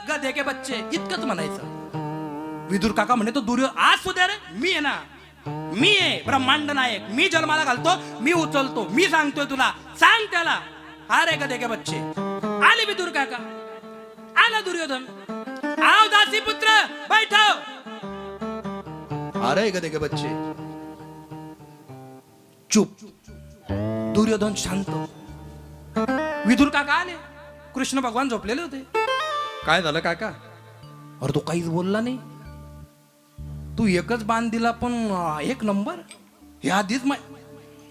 गधे के बच्चे इतकंच म्हणायचं. विदुर काका म्हणे तो दुर्योधन आज सुद्धा रे मी आहे ना, मी आहे ब्रह्मांड नायक, मी जन्माला घालतो, मी उचलतो, मी सांगतोय तुला, सांग त्याला. अरे गधे के बच्चे. आले विदुर काका, आला दुर्योधन, आओ दासी पुत्र बैठो. अरे गधे के बच्चे. चुप. दुर्योधन शांत. विदुर काका आले, कृष्ण भगवान झोपलेले होते. काय झालं काका? अरे तो काहीच बोलला नाही. तू एकच बाण दिला पण एक नंबर, हे आधीच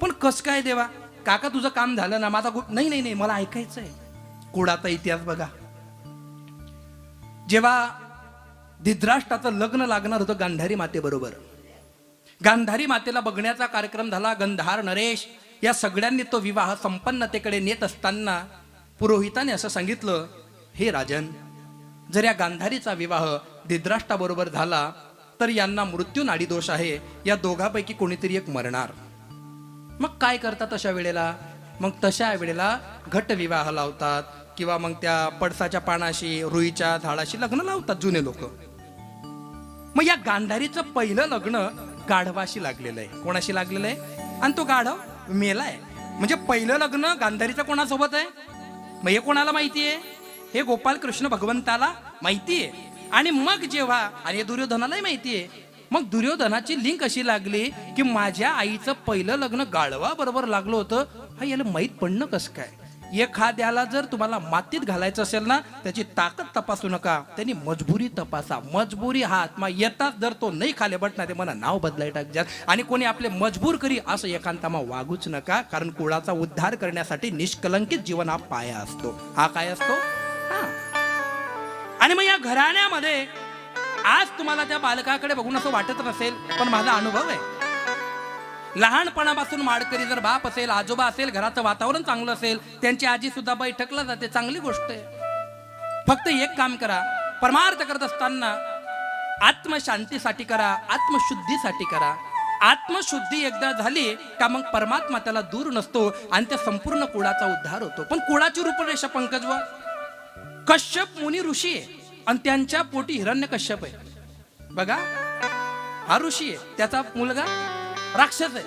पण कस काय देवा? काका तुझं काम झालं ना, माझा नाही नाही नाही मला ऐकायचंय. कुडाचा इतिहास बघा. जेव्हा धृतराष्ट्राचं लग्न लागणार होतं गांधारी मातेबरोबर, गांधारी मातेला बघण्याचा कार्यक्रम झाला. गंधार नरेश या सगळ्यांनी तो विवाह संपन्नतेकडे नेत असताना पुरोहिताने असं सांगितलं, हे राजन, जर या गांधारीचा विवाह धृतराष्ट्राबरोबर झाला तर यांना मृत्यू नाडी दोष आहे, या दोघांपैकी कोणीतरी एक मरणार. मग काय करतात तशा वेळेला? मग तशा वेळेला घट विवाह लावतात किंवा मग त्या पडसाच्या पानाशी रुईच्या झाडाशी लग्न लावतात जुने लोक. मग या गांधारीचं पहिलं लग्न गाढवाशी लागलेलं आहे. कोणाशी लागलेलं आहे? आणि तो गाढव मेलाय. म्हणजे पहिलं लग्न गांधारीचं कोणासोबत आहे? मग हे कोणाला माहिती आहे? हे गोपाल कृष्ण भगवंताला माहिती आहे. आणि मग जेव्हा, आणि हे दुर्योधनालाही माहिती आहे, मग दुर्योधनाची लिंक अशी लागली की माझ्या आईचं पहिलं लग्न गाढवा बरोबर लागलं होतं. हा याला माहीत पडणं कसं काय? एखाद्याला जर तुम्हाला मातीत घालायचं असेल ना, त्याची ताकद तपासू नका, त्यांनी मजबुरी तपासा. मजबुरी हा आत्मा येतात, जर तो नाही खाले बट ना ते मला नाव बदलाय टाकजात आणि कोणी आपले मजबूर करी असं एकांतामा वागूच नका. कारण कुळाचा उद्धार करण्यासाठी निष्कलंकित जीवन हा पाया असतो. हा काय असतो? हा. आणि मग या घराण्यामध्ये आज तुम्हाला त्या बालकाकडे बघून असं वाटत नसेल, पण माझा अनुभव आहे. लहानपणापासून माडकरी जर बाप असेल, आजोबा असेल, घराचं वातावरण चांगलं असेल, त्यांची आजी सुद्धा बैठकला जाते, चांगली गोष्ट आहे. फक्त एक काम करा, परमार्थ करत असताना आत्मशांतीसाठी करा, आत्मशुद्धीसाठी करा. आत्मशुद्धी एकदा झाली का मग परमात्मा त्याला दूर नसतो आणि त्या संपूर्ण कुळाचा उद्धार होतो. पण कुळाची रूपरेषा पंकजवा, कश्यप मुनी ऋषी आहे आणि त्यांच्या पोटी हिरण्य कश्यप आहे. बघा, हा ऋषी आहे, त्याचा मुलगा राक्षस आहे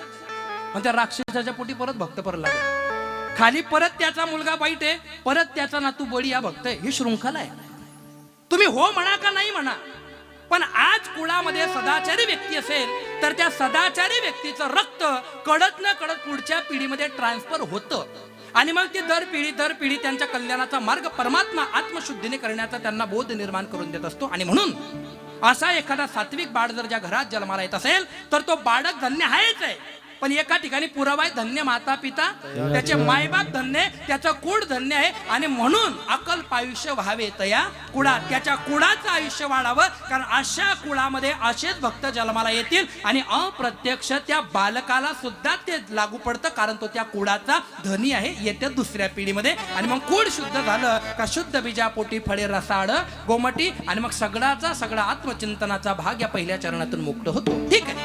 आणि त्या राक्षसाच्या पोटी परत भक्त परला आहे. खाली परत त्याचा मुलगा वाईट आहे, परत त्याचा नातू बळी हा भक्त आहे. ही शृंखला आहे. तुम्ही हो म्हणा का नाही म्हणा, पण आज कुळामध्ये सदाचारी व्यक्ती असेल तर त्या सदाचारी व्यक्तीचं रक्त कळत न कळत पुढच्या पिढीमध्ये ट्रान्सफर होतं आणि मग ती दर पिढी त्यांच्या कल्याणाचा मार्ग परमात्मा आत्मशुद्धीने करण्याचा त्यांना बोध निर्माण करून देत असतो. आणि म्हणून असा एखादा सात्विक बाळ जर ज्या घरात जन्माला येत असेल तर तो बाळक धन्य आहेच आहे. पण एका ठिकाणी पुरावाय धन्य माता पिता, त्याचे मायबाप धन्य, त्याचं कुळ धन्य आहे. आणि म्हणून अकल्प आयुष्य व्हावे तया कुळात, त्याच्या कुळाचं आयुष्य वाढावं. कारण अशा कुळामध्ये असेच भक्त जन्माला येतील आणि अप्रत्यक्ष त्या बालकाला सुद्धा ते लागू पडतं, कारण तो त्या कुळाचा धनी आहे येत्या दुसऱ्या पिढीमध्ये. आणि मग कुळ शुद्ध झालं का शुद्ध बीजा पोटी फळे रसाळ गोमटी आणि मग सगळा आत्मचिंतनाचा भाग या पहिल्या चरणातून मुक्त होतो. ठीक आहे.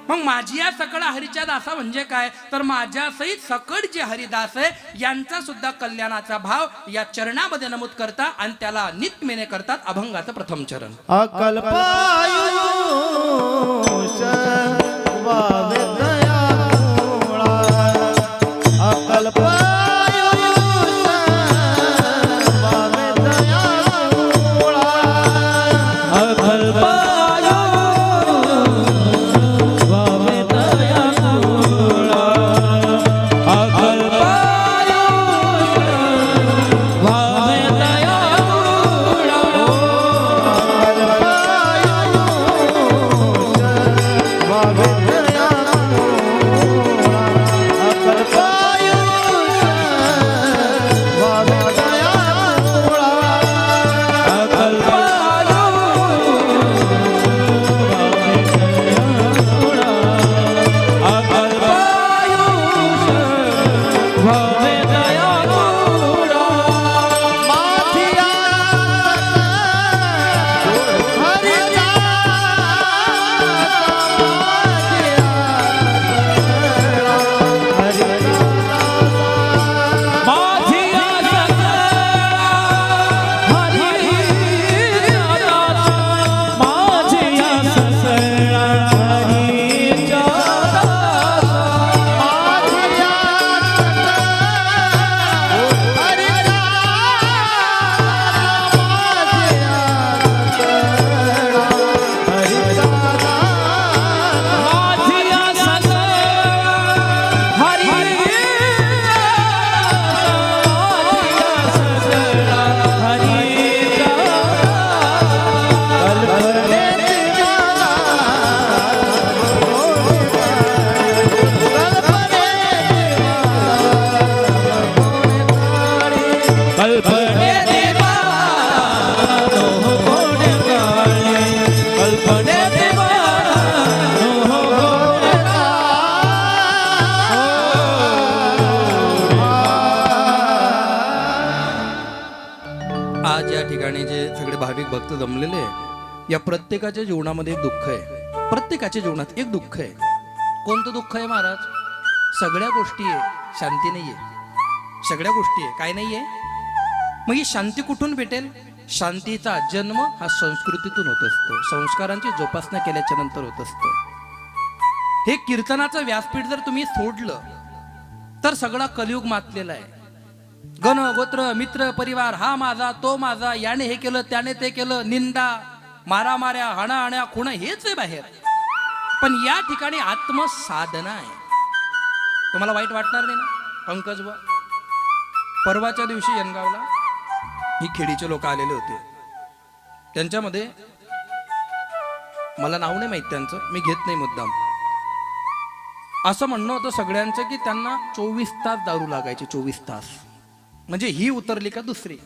मग माझी या सकळ हरीच्या दासा म्हणजे काय, तर माझ्या सहित सकळ जे हरिदास आहे यांचा सुद्धा कल्याणाचा भाव या चरणामध्ये नमूद करता आणि त्याला नित्मेने करतात. अभंगाचं प्रथम चरण. अकल्पायुष वावे दयाळा, अकल्पायुष वावे दयाळा, अकल्पायुष वावे दयाळा, अकल्पायुष वावे दयाळा, आज या ठिकाणी जे सगळे भाविक भक्त जमलेले आहे, या प्रत्येकाच्या जीवनामध्ये एक दुःख आहे. प्रत्येकाच्या जीवनात एक दुःख आहे. कोणतं दुःख आहे महाराज? सगळ्या गोष्टी आहे, शांती नाहीये. सगळ्या गोष्टी आहे, काय नाहीये. मग ही शांती कुठून भेटेल? शांतीचा जन्म हा संस्कृतीतून होत असतो, संस्कारांची जोपासना केल्याच्या नंतर होत असतो. हे कीर्तनाचं व्यासपीठ जर तुम्ही सोडलं तर सगळा कलियुग मातलेला आहे. गण गोत्र मित्र परिवार, हा माझा तो माझा, याने हे केलं त्याने ते केलं, निंदा मारामाऱ्या हाणाहाण्या खुणं हेच आहे बाहेर. पण या ठिकाणी आत्मसाधना आहे. तुम्हाला वाईट वाटणार नाही ना पंकज बा? परवाच्या दिवशी यनगावला ही खेडीचे लोक आलेले होते. त्यांच्यामध्ये मला नाव नाही माहित त्यांचं, मी घेत नाही मुद्दाम. असं म्हणणं होतं सगळ्यांचं की त्यांना 24 तास दारू लागायची, 24 तास. म्हणजे ही उतरली का दुसरी.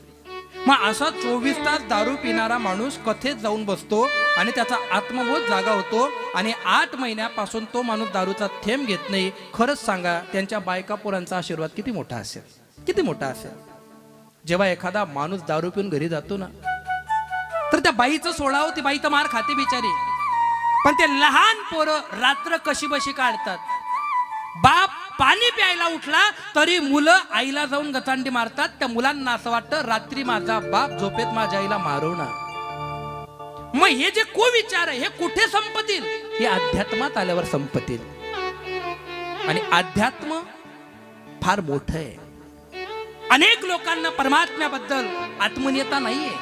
मग असा 24 तास दारू पिणारा माणूस कथेत जाऊन बसतो आणि त्याचा आत्मबोध जागा होतो आणि 8 महिन्यापासून तो माणूस दारूचा थेंब घेत नाही. खरंच सांगा, त्यांच्या बायका पोरांचा आशीर्वाद किती मोठा असेल, किती मोठा असेल. जेव्हा एखादा माणूस दारू पिऊन घरी जातो ना, तर त्या बाईचं सोडावं, ती बाई तर मार खाते बिचारी, पण ते लहान पोरं रात्र कशी बशी काढतात. बाप पाणी प्यायला उठला तरी मुलं आईला जाऊन गचांडी मारतात. त्या मुलांना असं वाटतं रात्री माझा बाप झोपेत माझ्या आईला मारवणार. मग हे जे कुविचार आहे हे कुठे संपतील? हे अध्यात्मात आल्यावर संपतील. आणि अध्यात्म फार मोठं आहे. अनेक लोकांना परमात्म्याबद्दल आत्मनियता नाहीये.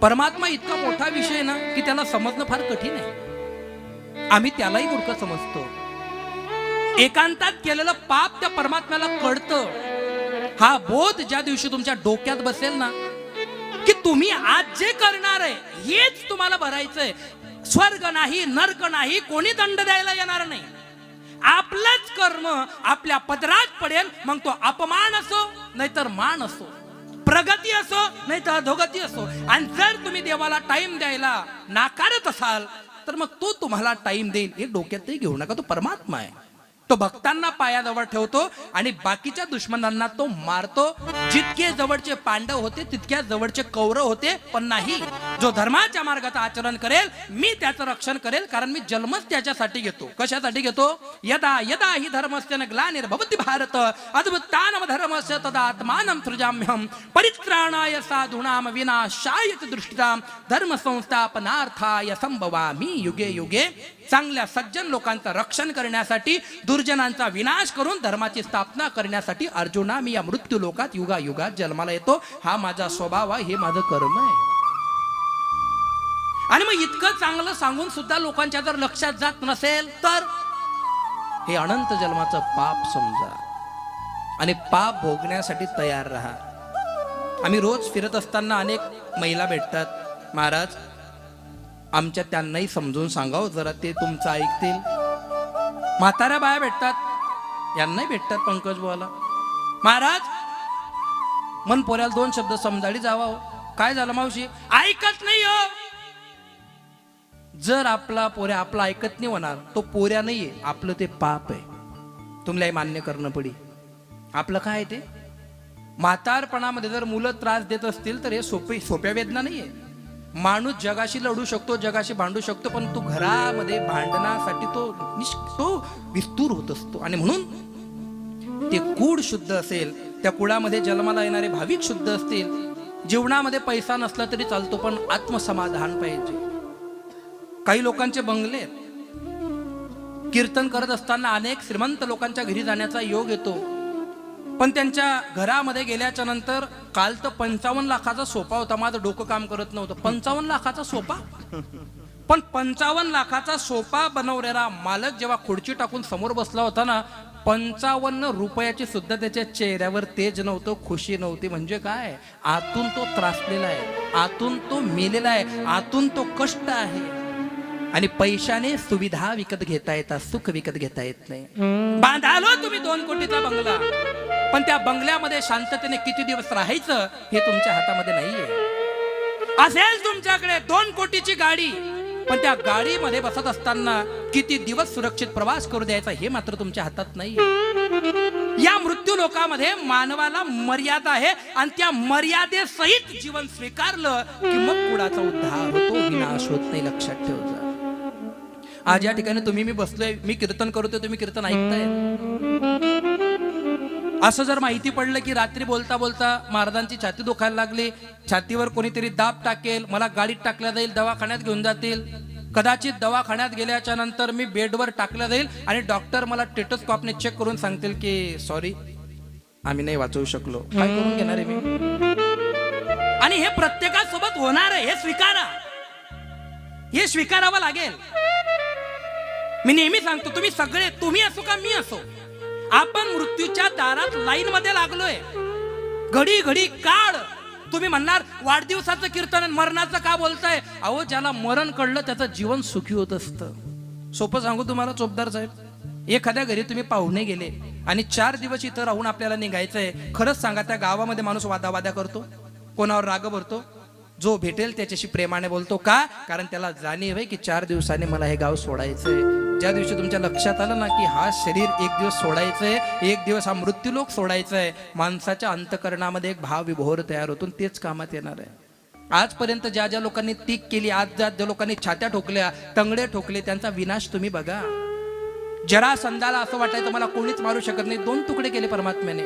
परमात्मा इतका मोठा विषय ना की त्याला समजणं फार कठीण आहे. आम्ही त्यालाही मूर्ख समजतो. एकांतात केलेलं पाप त्या परमात्म्याला कळतं. हा बोध ज्या दिवशी तुमच्या डोक्यात बसेल ना की तुम्ही आज जे करणार आहे हेच तुम्हाला भरायचंय, स्वर्ग नाही नरक नाही, कोणी दंड द्यायला येणार नाही. आपलंच कर्म आपल्या पदरात पडेल. मग तो अपमान असो नाहीतर मान असो, प्रगती असो नाहीतर अधोगती असो. आणि जर तुम्ही देवाला टाइम द्यायला नाकारत असाल तर मग तो तुम्हाला टाइम देईल हे डोक्यातही घेऊ नका. तो परमात्मा आहे. तो भक्तांना पायाजवळ ठेवतो आणि बाकीच्या दुश्मनांना तो मारतो. जितके जवळचे पांडव होते तितक्या जवळचे कौरव होते. पण नाही, जो धर्माच्या मार्गाचं आचरण करेल मी त्याचं रक्षण करेल, कारण मी जन्मच त्याच्यासाठी घेतो. कशासाठी घेतो? यदा यदा ही धर्मस्य न ग्लानिर्भवति भारत अद्भुतानम धर्मस्य तदा आत्मानं सृजाम्यहं परित्राणाय साधूनां विनाशाय च दृष्टितां धर्म संस्थापनार्थाय संभवामि युगे युगे. चांगल्या सज्जन लोकांचं रक्षण करण्यासाठी, दुर्जनांचा विनाश करून धर्माची स्थापना करण्यासाठी अर्जुना मी या मृत्यू लोकात युगायुगात जन्माला येतो. हा माझा स्वभाव आहे, हे माझं कर्म आहे. आणि मग इतकं चांगलं सांगून सुद्धा लोकांच्या जर लक्षात जात नसेल तर हे अनंत जन्माचं पाप समजा आणि पाप भोगण्यासाठी तयार राहा. आम्ही रोज फिरत असताना अनेक महिला भेटतात. महाराज आमच्या त्यांनाही समजून सांगाव जरा, ते तुमचं ऐकतील. म्हाताऱ्या बाया भेटतात, यांनाही भेटतात पंकज बुवाला. महाराज मन पोऱ्याला 2 शब्द समजाडी जावा. काय झालं मावशी? ऐकत नाही हो. जर आपला पोऱ्या आपला ऐकत नाही होणार, तो पोऱ्या नाहीये, आपलं ते पाप आहे. तुम्हाला मान्य करणं पडी. आपलं काय आहे ते? म्हातारपणामध्ये जर मुलं त्रास देत असतील तर हे सोप्या वेदना नाहीये. माणूस जगाशी लढू शकतो, जगाशी भांडू शकतो, पण तो घरामध्ये भांडणासाठी तो विस्तूर होत असतो. आणि म्हणून ते कूड शुद्ध असेल, त्या कुळामध्ये जन्माला येणारे भाविक शुद्ध असतील. जीवनामध्ये पैसा नसला तरी चालतो, पण आत्मसमाधान पाहिजे. काही लोकांचे बंगले, कीर्तन करत असताना अनेक श्रीमंत लोकांच्या घरी जाण्याचा योग येतो, पण त्यांच्या घरामध्ये गेल्याच्या नंतर काल तर 55 लाखाचा सोफा होता. माझं डोकं काम करत नव्हतं. 55 लाखाचा सोफा. पण 55 लाखाचा सोफा बनवणारा मालक जेव्हा खुर्ची टाकून समोर बसला होता ना, 55 रुपयाची सुद्धा त्याच्या चेहऱ्यावर तेज नव्हतं, खुशी नव्हती. म्हणजे काय? आतून तो त्रासलेला आहे, आतून तो मेलेला आहे, आतून तो कष्ट आहे. आणि पैशाने सुविधा विकत घेता येतात, सुख विकत घेता येत नाही. बांधालो तुम्ही 2 कोटीचा बंगला, पण त्या बंगल्यामध्ये शांततेने किती दिवस राहायचं हे तुमच्या हातामध्ये नाहीये. असेल तुमच्याकडे 2 कोटीची गाडी, पण त्या गाडीमध्ये बसत असताना किती दिवस सुरक्षित प्रवास करू द्यायचा हे मात्र तुमच्या हातात नाहीये. या मृत्यू लोकामध्ये मानवाला मर्यादा आहे आणि त्या मर्यादेसहित जीवन स्वीकारलं की मग कुणाचा उद्धार होतो, विनाश होत नाही. लक्षात ठेवजा. आज या ठिकाणी तुम्ही मी बसलोय, मी कीर्तन करतोय, तुम्ही कीर्तन ऐकताय. असं जर माहिती पडलं की रात्री बोलता बोलता महाराजांची छाती दुखायला लागली, छातीवर कोणीतरी दाब टाकेल, मला गाडीत टाकल्या जाईल, दवाखान्यात घेऊन जातील. कदाचित दवाखान्यात गेल्याच्या नंतर मी बेडवर टाकल्या जाईल आणि डॉक्टर मला टेटोस्कोपने चेक करून सांगतील की सॉरी आम्ही नाही वाचवू शकलो. काय करून घेणार आहे मी? आणि हे प्रत्येकासोबत होणार आहे, हे स्वीकारा. हे स्वीकारावं लागेल. मी नेहमी सांगतो, तुम्ही सगळे, तुम्ही असो का मी असो, आपण मृत्यूच्या दारात लाईन मध्ये लागलोय. घडी घडी काळ. तुम्ही म्हणणार वाढदिवसाचं कीर्तन आणि मरणाचं का बोलताय? अहो, ज्याला मरण कळलं त्याचं जीवन सुखी होत असतं. सोपं सांगू तुम्हाला चोपदार साहेब, एखाद्या घरी तुम्ही पाहुणे गेले आणि 4 दिवस इथं राहून आपल्याला निघायचंय. खरंच सांगा, त्या गावामध्ये माणूस वादावादा करतो, कोणावर राग भरतो? जो भेटेल त्याच्याशी प्रेमाने बोलतो. का? कारण त्याला जाणीव आहे की 4 दिवसांनी मला हे गाव सोडायचंय. ज्या दिवशी तुमच्या लक्षात आलं ना की हा शरीर एक दिवस सोडायचंय, एक दिवस हा मृत्यूलोक सोडायचंय, माणसाच्या अंतकरणामध्ये एक भाव विभोर तयार होतो, तेच कामात येणार आहे. आजपर्यंत ज्या ज्या लोकांनी टीक केली, आज ज्या लोकांनी छात्या ठोकल्या, तंगडे ठोकले, त्यांचा विनाश तुम्ही बघा. जरासंधाला असं वाटायचं मला कोणीच मारू शकत नाही, 2 तुकडे केले परमात्म्याने.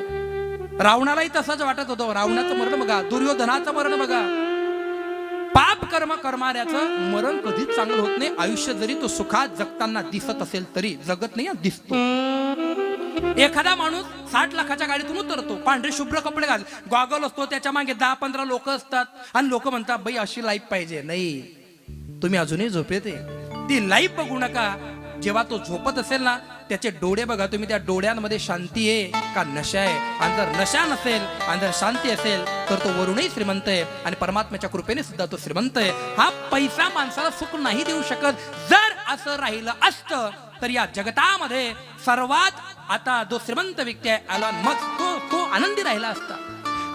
रावणालाही तसंच वाटत होतं. रावणाचं मरण बघा, दुर्योधनाचं मरण बघा. पाप कर्म करणाऱ्याचं मरण कधीच चांगलं होत नाही. आयुष्य जरी तो सुखात जगताना दिसत असेल तरी जगत नाही, दिसतो. एखादा माणूस 60 लाखाच्या गाडीतून उतरतो, पांढरे शुभ्र कपडे घाल, गॉगल असतो, त्याच्या मागे 10-15 लोक असतात आणि लोक म्हणतात बाई अशी लाईफ पाहिजे. नाही, तुम्ही अजूनही झोपेत आहे. ती लाईफ बघू नका. जेव्हा तो झोपत असेल ना, त्याचे डोळे बघा तुम्ही, त्या डोळ्यांमध्ये शांती आहे का नशा आहे? आणि जर नशा नसेल आणि जर शांती असेल तर तो वरूनही श्रीमंत आहे आणि परमात्म्याच्या कृपेने सुद्धा तो श्रीमंत आहे. हा पैसा माणसाला सुख नाही देऊ शकत. जर असं राहिलं असतं तर या जगतामध्ये सर्वात आता जो श्रीमंत व्यक्ती आहे एलॉन मस्क, तो आनंदी राहिला असता.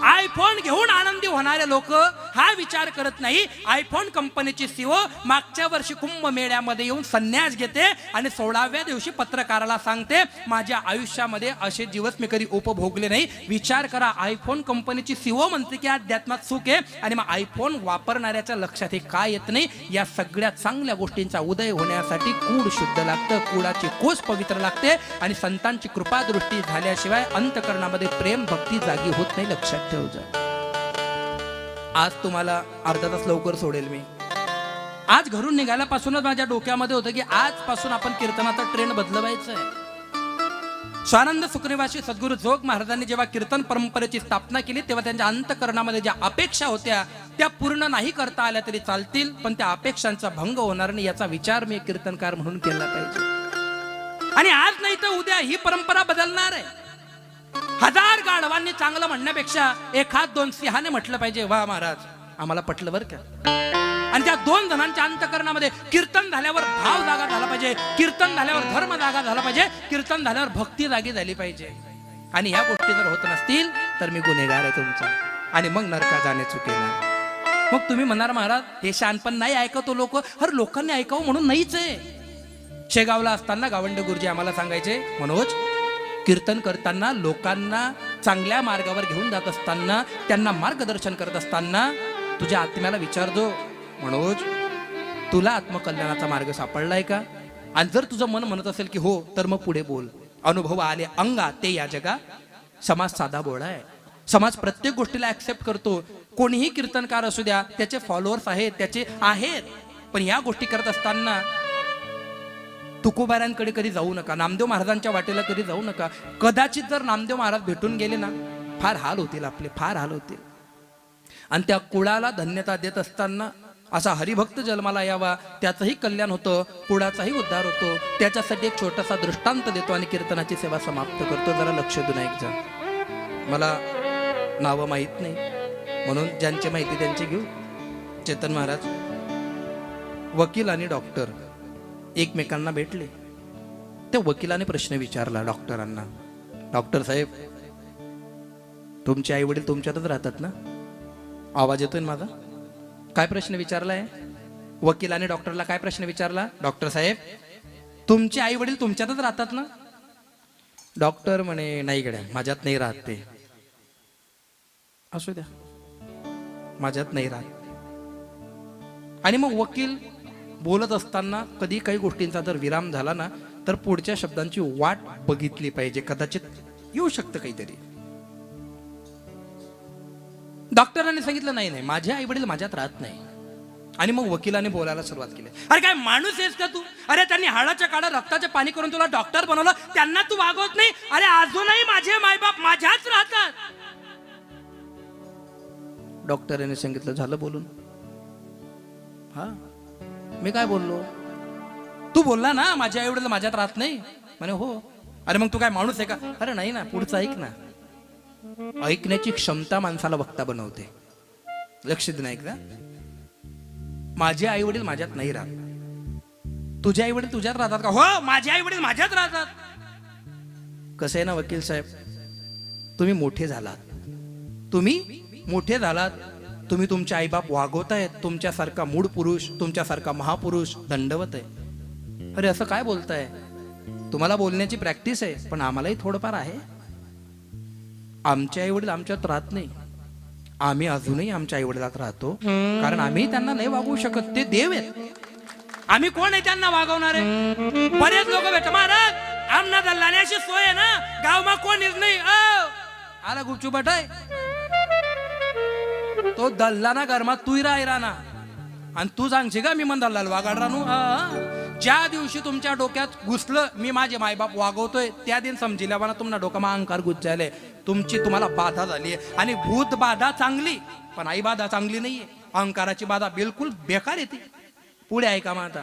आयफोन घेऊन आनंदी होणारे लोक हा विचार करत नाही. आयफोन कंपनीची सीओ मागच्या वर्षी कुंभमेळ्यामध्ये येऊन संन्यास घेते आणि 16व्या दिवशी पत्रकाराला सांगते माझ्या आयुष्यामध्ये असे दिवस मी कधी उपभोगले नाही. विचार करा, आयफोन कंपनीची सीओ म्हणते की अध्यात्मात सुख आहे आणि मग आयफोन वापरणाऱ्याच्या लक्षात हे काय येत नाही? या सगळ्या चांगल्या गोष्टींचा उदय होण्यासाठी कूड शुद्ध लागतं, कुळाची कोस पवित्र लागते आणि संतांची कृपादृष्टी झाल्याशिवाय अंतकरणामध्ये प्रेम भक्ती जागी होत नाही. लक्षात ठेव जा. आज तुम्हाला अर्धा तास लवकर सोडेल मी. आज घरून निघाल्यापासूनच माझ्या डोक्यामध्ये होतं की आजपासून आपण कीर्तनाचा ट्रेंड बदलवायचा आहे. स्वानंद सुखनिवासी सद्गुरू जोग महाराजांनी जेव्हा कीर्तन परंपरेची स्थापना केली तेव्हा त्यांच्या अंतकरणामध्ये ज्या अपेक्षा होत्या त्या पूर्ण नाही करता आल्या तरी चालतील, पण त्या अपेक्षांचा भंग होणार नाही याचा विचार मी कीर्तनकार म्हणून केला पाहिजे. आणि आज नाही तर उद्या ही परंपरा बदलणार आहे. 1000 गाढवांनी चांगलं म्हणण्यापेक्षा 1-2 सिंहाने म्हटलं पाहिजे वा महाराज आम्हाला पटलं बरं का. आणि त्या 2 जणांच्या अंतकरणामध्ये कीर्तन झाल्यावर भाव जागा झाला पाहिजे, कीर्तन झाल्यावर धर्म जागा झाला पाहिजे, कीर्तन झाल्यावर भक्ती जागी झाली पाहिजे. आणि ह्या गोष्टी जर होत नसतील तर मी गुन्हेगार आहे तुमचा आणि मग नरका जाणे चुकेना. मग तुम्ही म्हणणार महाराज हे शहाणपण नाही ऐकतो लोक. अरे लोकांनी ऐकावं म्हणून नाहीच आहे. शेगावला असताना गावंडे गुरुजी आम्हाला सांगायचे, मनोज कीर्तन करताना लोकांना चांगल्या मार्गावर घेऊन जात असताना त्यांना मार्गदर्शन करत असताना तुझ्या आत्म्याला विचारतो, मनोज तुला आत्मकल्याणाचा मार्ग सापडलाय का? आणि जर तुझं मन म्हणत असेल की हो तर मग पुढे बोल. अनुभव आले अंगा ते या जगा. समाज साधा बोळा आहे. समाज प्रत्येक गोष्टीला ऍक्सेप्ट करतो. कोणीही कीर्तनकार असू द्या, त्याचे फॉलोअर्स आहेत, त्याचे आहेत, पण या गोष्टी करत असताना तुकोबाऱ्यांकडे कधी जाऊ नका, नामदेव महाराजांच्या वाटेला कधी जाऊ नका. कदाचित जर नामदेव महाराज भेटून गेले ना फार हाल होतील आपले, फार हाल होतील. आणि त्या कुळाला धन्यता देत असताना असा हरिभक्त जन्माला यावा त्याचंही कल्याण होतं, कुळाचाही उद्धार होतो. त्याच्यासाठी एक छोटासा दृष्टांत देतो आणि कीर्तनाची सेवा समाप्त करतो. जरा लक्ष देऊन ऐक जा. मला नावं माहीत नाही म्हणून ज्यांची माहिती त्यांची घेऊ. चेतन महाराज वकील आणि डॉक्टर एकमेकांना भेटले. त्या वकिलाने प्रश्न विचारला डॉक्टरांना, डॉक्टर साहेब तुमचे आई वडील तुमच्यातच राहतात ना? आवाज येतोय माझा? काय प्रश्न विचारलाय? वकिलाने डॉक्टरला काय प्रश्न विचारला? डॉक्टर साहेब तुमचे आई वडील तुमच्यातच राहतात ना? डॉक्टर म्हणे नाही गड्या माझ्यात नाही राहत ते. असू द्या माझ्यात नाही राहत. आणि मग वकील बोलत असताना कधी काही गोष्टींचा जर विराम झाला ना तर पुढच्या शब्दांची वाट बघितली पाहिजे, कदाचित येऊ शकतं काहीतरी. डॉक्टरांनी सांगितलं नाही नाही माझे आई वडील माझ्यात राहत नाही. आणि मग वकिलाने बोलायला सुरुवात केली, अरे काय माणूस आहेस का तू? अरे त्यांनी हाडाच्या काळात रक्ताचे पाणी करून तुला डॉक्टर बनवलं, त्यांना तू वागवत नाही? अरे अजूनही माझे मायबाप माझ्याच राहतात. डॉक्टरांनी सांगितलं झालं बोलून. हा मी काय बोललो? तू बोलला ना माझ्या आई वडील माझ्यात राहत नाही. म्हणे हो. अरे मग तू काय माणूस आहे का? अरे नाही ना, पुढचं ऐक ना. ऐकण्याची क्षमता माणसाला वक्ता बनवते. लक्ष दे ना एकदा. माझे आई वडील माझ्यात नाही राहत. तुझे आई वडील तुझ्यात राहतात का? हो, माझे आई वडील माझ्यात राहतात. कसं आहे ना वकील साहेब, तुम्ही मोठे झालात, तुम्ही तुमचे आईबाप वागवतायत. तुमच्यासारखा मूळ पुरुष, तुमच्यासारखा महापुरुष दंडवत आहे. अरे असं काय बोलताय? तुम्हाला बोलण्याची प्रॅक्टिस आहे, पण आम्हालाही थोडंफार आहे. आमचे आई वडील आमच्यात राहत नाही. आम्ही अजूनही आमच्या आई वडिलात राहतो, कारण आम्ही त्यांना नाही वागवू शकत. ते देव आहेत. आम्ही कोण आहे त्यांना वागवणार आहे? बरेच लोक भेट महाराज आमना दल्लाण्याची सोय आहे ना, गावमा कोणीच नाही. आला गुपचूप आहे तो दल्लाना घरमा तूही राहिला ना, आणि तू सांगशी का मी मन दल्लाल वागाड रानू? ज्या दिवशी तुमच्या डोक्यात घुसलं मी माझे मायबाप वागवतोय, त्या दिन समजिल्या मला तुमना डोकामा अहंकार घुसजायले. तुम्हाला बाधा झाली. आणि भूत बाधा चांगली, पण आई बाधा चांगली नाहीये. अहंकाराची बाधा बिलकुल बेकार येते. पुढे ऐका मग आता.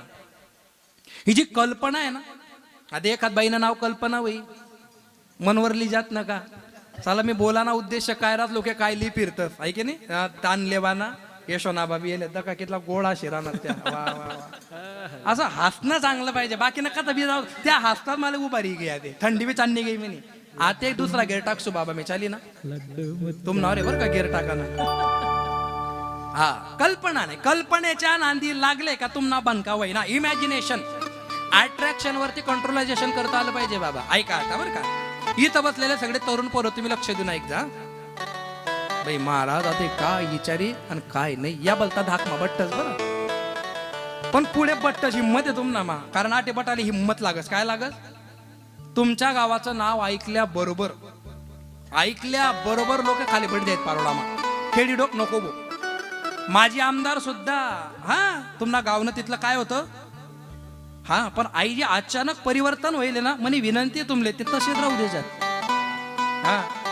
ही जी कल्पना आहे ना, आता एखाद बाईनं नाव कल्पना होई मनवरली जात नका. चला मी बोलाना उद्देश काय राहत, लोक काय ली फिरतस ऐके नाही. तान लेवाना यशोना बाबी येले दका कितला गोळा शिराना त्या. वा वा वा. असं हसणं चांगलं पाहिजे, बाकी नका तबी जाऊ. त्या हसतात मला उभारी गया ते थंडी बी चांदणी गई मी. आता एक दुसरा गेअर टाकसू बाबा मी चाली ना तुम नाव रे बर का गेअर टाकाना. हा कल्पना नाही, कल्पनेच्या नांदी लागले का तुम्हाला बनका होई ना. इमॅजिनेशन अट्रॅक्शन वरती कंट्रोलायझेशन करता आलं पाहिजे बाबा. ऐका आता बरं का, इथं बसलेले सगळे तरुण पोरं तुम्ही लक्ष देऊन ऐकजा. बाई महाराज आता काय विचारी आणि काय नाही या बोलता धाकमा बट्टच बरं, पण पुढे बट्टच हिंमत आहे तुमना मा. कारण आटे बटाली हिंमत लागस. काय लागस? तुमच्या गावाचं नाव ऐकल्या बरोबर लोक खाली बट देत पारोडामा खेडी डोक नको बो. माझी आमदार सुद्धा तुम्हाला गावनं तिथलं काय होतं. पण आई जे अचानक परिवर्तन होईल ना, म्हणे विनंती तुमले ते तसेच राहू द्यायच्यात.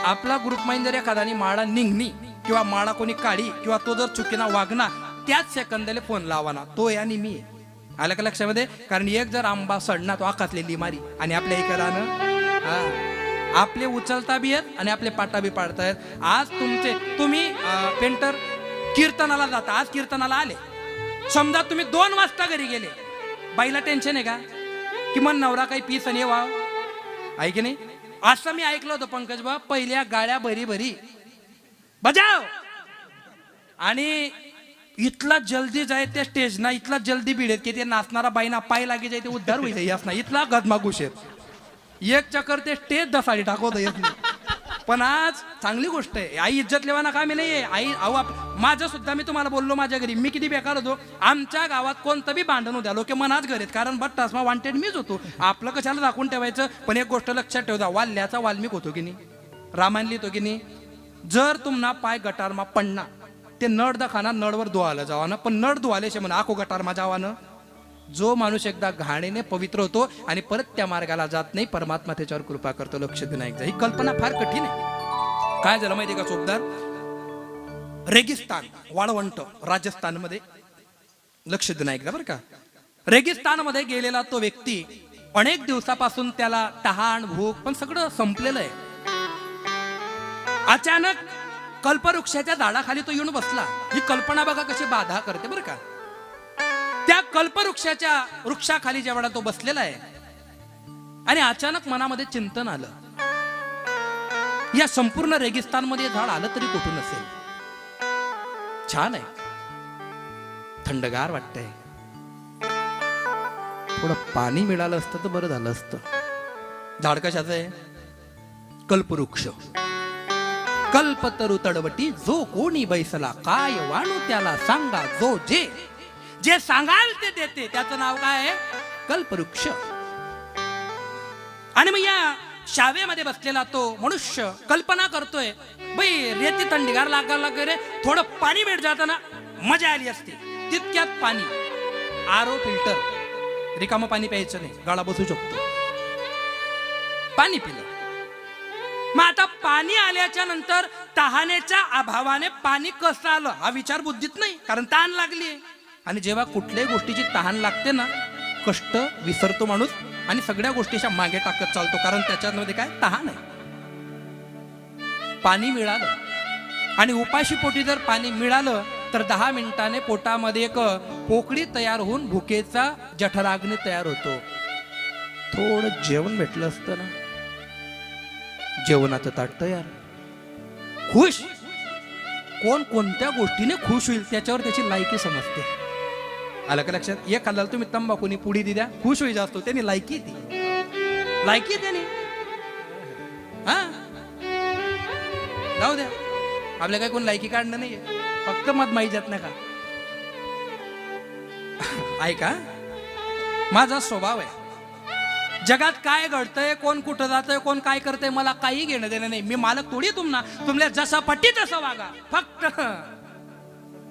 आपला ग्रुप माइन जर एखादानी माळा निघणी किंवा माळा कोणी काढी किंवा तो जर चुकीना वागना, त्याच सेकंदाला फोन लावाना. तो आणि मी आलं का लक्षामध्ये? कारण एक जर आंबा सडना तो आकातलेली मारी. आणि आपल्या इकडं आपले उचलता बी आहेत आणि आपले पाटा बी पाडतायत. आज तुम्ही पेंटर कीर्तनाला जाता. आज कीर्तनाला आले, समजा तुम्ही 2 वाजता घरी गेले, बाईला टेन्शन आहे का की मन नवरा काही पीस आणि वाव आहे की नाही? असं मी ऐकलं होतं पंकज बा. पहिल्या गाड्या भरी बजाव आणि इतला जल्दी जाय त्या स्टेज ना, इतला जल्दी भिडेत की ते नाचणारा बाईना पाय लागे जाय ते उद्धार होईल यास ना. इतला गदमागुश आहे. एक चक्कर ते स्टेज दसाडी टाकवत येत नाही. पण आज चांगली गोष्ट आहे. आई इज्जत लेवाना कामी नाहीये. आई माझं सुद्धा मी तुम्हाला बोललो माझ्या घरी मी किती बेकार होतो. आमच्या गावात कोणतं बी भांडण होत्या लोक मनाच घरेत, कारण बट्टास मा वांटेड मीच होतो. आपलं कशाला दाखवून ठेवायचं. पण एक गोष्ट लक्षात ठेवता, वाल्याचा वाल्मिक होतो की नाही, रामायण लिहितो की नाही. जर तुम्हाला पाय गटारमा पडना ते नड दखाना नडवर धुवायला जावानं, पण नड धुवालेशे म्हणा आखो गटारमा जावानं. जो माणूस एकदा घाणेने पवित्र होतो आणि परत त्या मार्गाला जात नाही, परमात्मा त्याच्यावर कृपा करतो. लक्ष देणं एकदा. ही कल्पना फार कठीण आहे. काय झालं माहिती का चोपदार? रेगिस्तान वाळवंट राजस्थानमध्ये, लक्ष देणं एकदा बरं का. रेगिस्तानमध्ये गेलेला तो व्यक्ती अनेक दिवसापासून त्याला तहान भूक पण सगळं संपलेलं आहे. अचानक कल्पवृक्षाच्या झाडाखाली तो येऊन बसला. ही कल्पना बघा कशी बाधा करते बरं का. त्या वृक्षाखाली जेवढा तो बसलेला आहे आणि अचानक मनामध्ये चिंतन आलं, या संपूर्ण रेगिस्तानमध्ये झाड आलं तरी कुठून असेल. छान आहे, थंडगार वाटतंय, थोडं पाणी मिळालं असतं तर बरं झालं असतं. झाड कशाचं आहे? कल्पवृक्ष. कल्पतरू तडवटी जो कोणी बैसला, काय वाणू त्याला सांगा जो जे सांगाल ते देते. त्याचं नाव काय आहे? कल्पवृक्ष. आणि मग या शावेमध्ये बसलेला तो मनुष्य कल्पना करतोय, बाई रेती थंडीगार लागायला रे, थोडं पाणी भेट जाताना मजा आली असती. तितक्यात पाणी, आरो फिल्टर, रिकामं पाणी प्यायचं नाही, गाळा बसू शकतो. पाणी पिलं. मग आता पाणी आल्याच्या नंतर तहानेच्या अभावाने पाणी कसं आलं हा विचार बुद्धीत नाही, कारण तहान लागली. आणि जेव्हा कुठल्याही गोष्टीची तहान लागते ना, कष्ट विसरतो माणूस आणि सगळ्या गोष्टीच्या मागे टाकत चालतो, कारण त्याच्यामध्ये काय तहान आहे. पाणी मिळालं आणि उपाशी पोटी जर पाणी मिळालं तर 10 मिनिटाने पोटामध्ये एक पोकळी तयार होऊन भुकेचा जठराग्नी तयार होतो. थोडं जेवण भेटलं असतं ना, जेवणाचं ताट तयार, खुश. कोण कोणत्या गोष्टीने खुश होईल त्याच्यावर त्याची लायकी समजते. आलं का लक्षात? एक खाल्लं तुम्ही तंबाखूनी पुडी दिल्या, खुश होई जास्तो, त्यांनी लायकी त्याने. हा, जाऊ द्या, आपल्या काय कोण लायकी काढणं नाहीये, फक्त मत माहीत जात नाही का. ऐका, माझा स्वभाव आहे, जगात काय घडतंय, कोण कुठं जातंय, कोण काय करतंय, मला काही घेणं देणं नाही. मी मालक थोडी तुमल्या जसा पट्टी तसं वागा, फक्त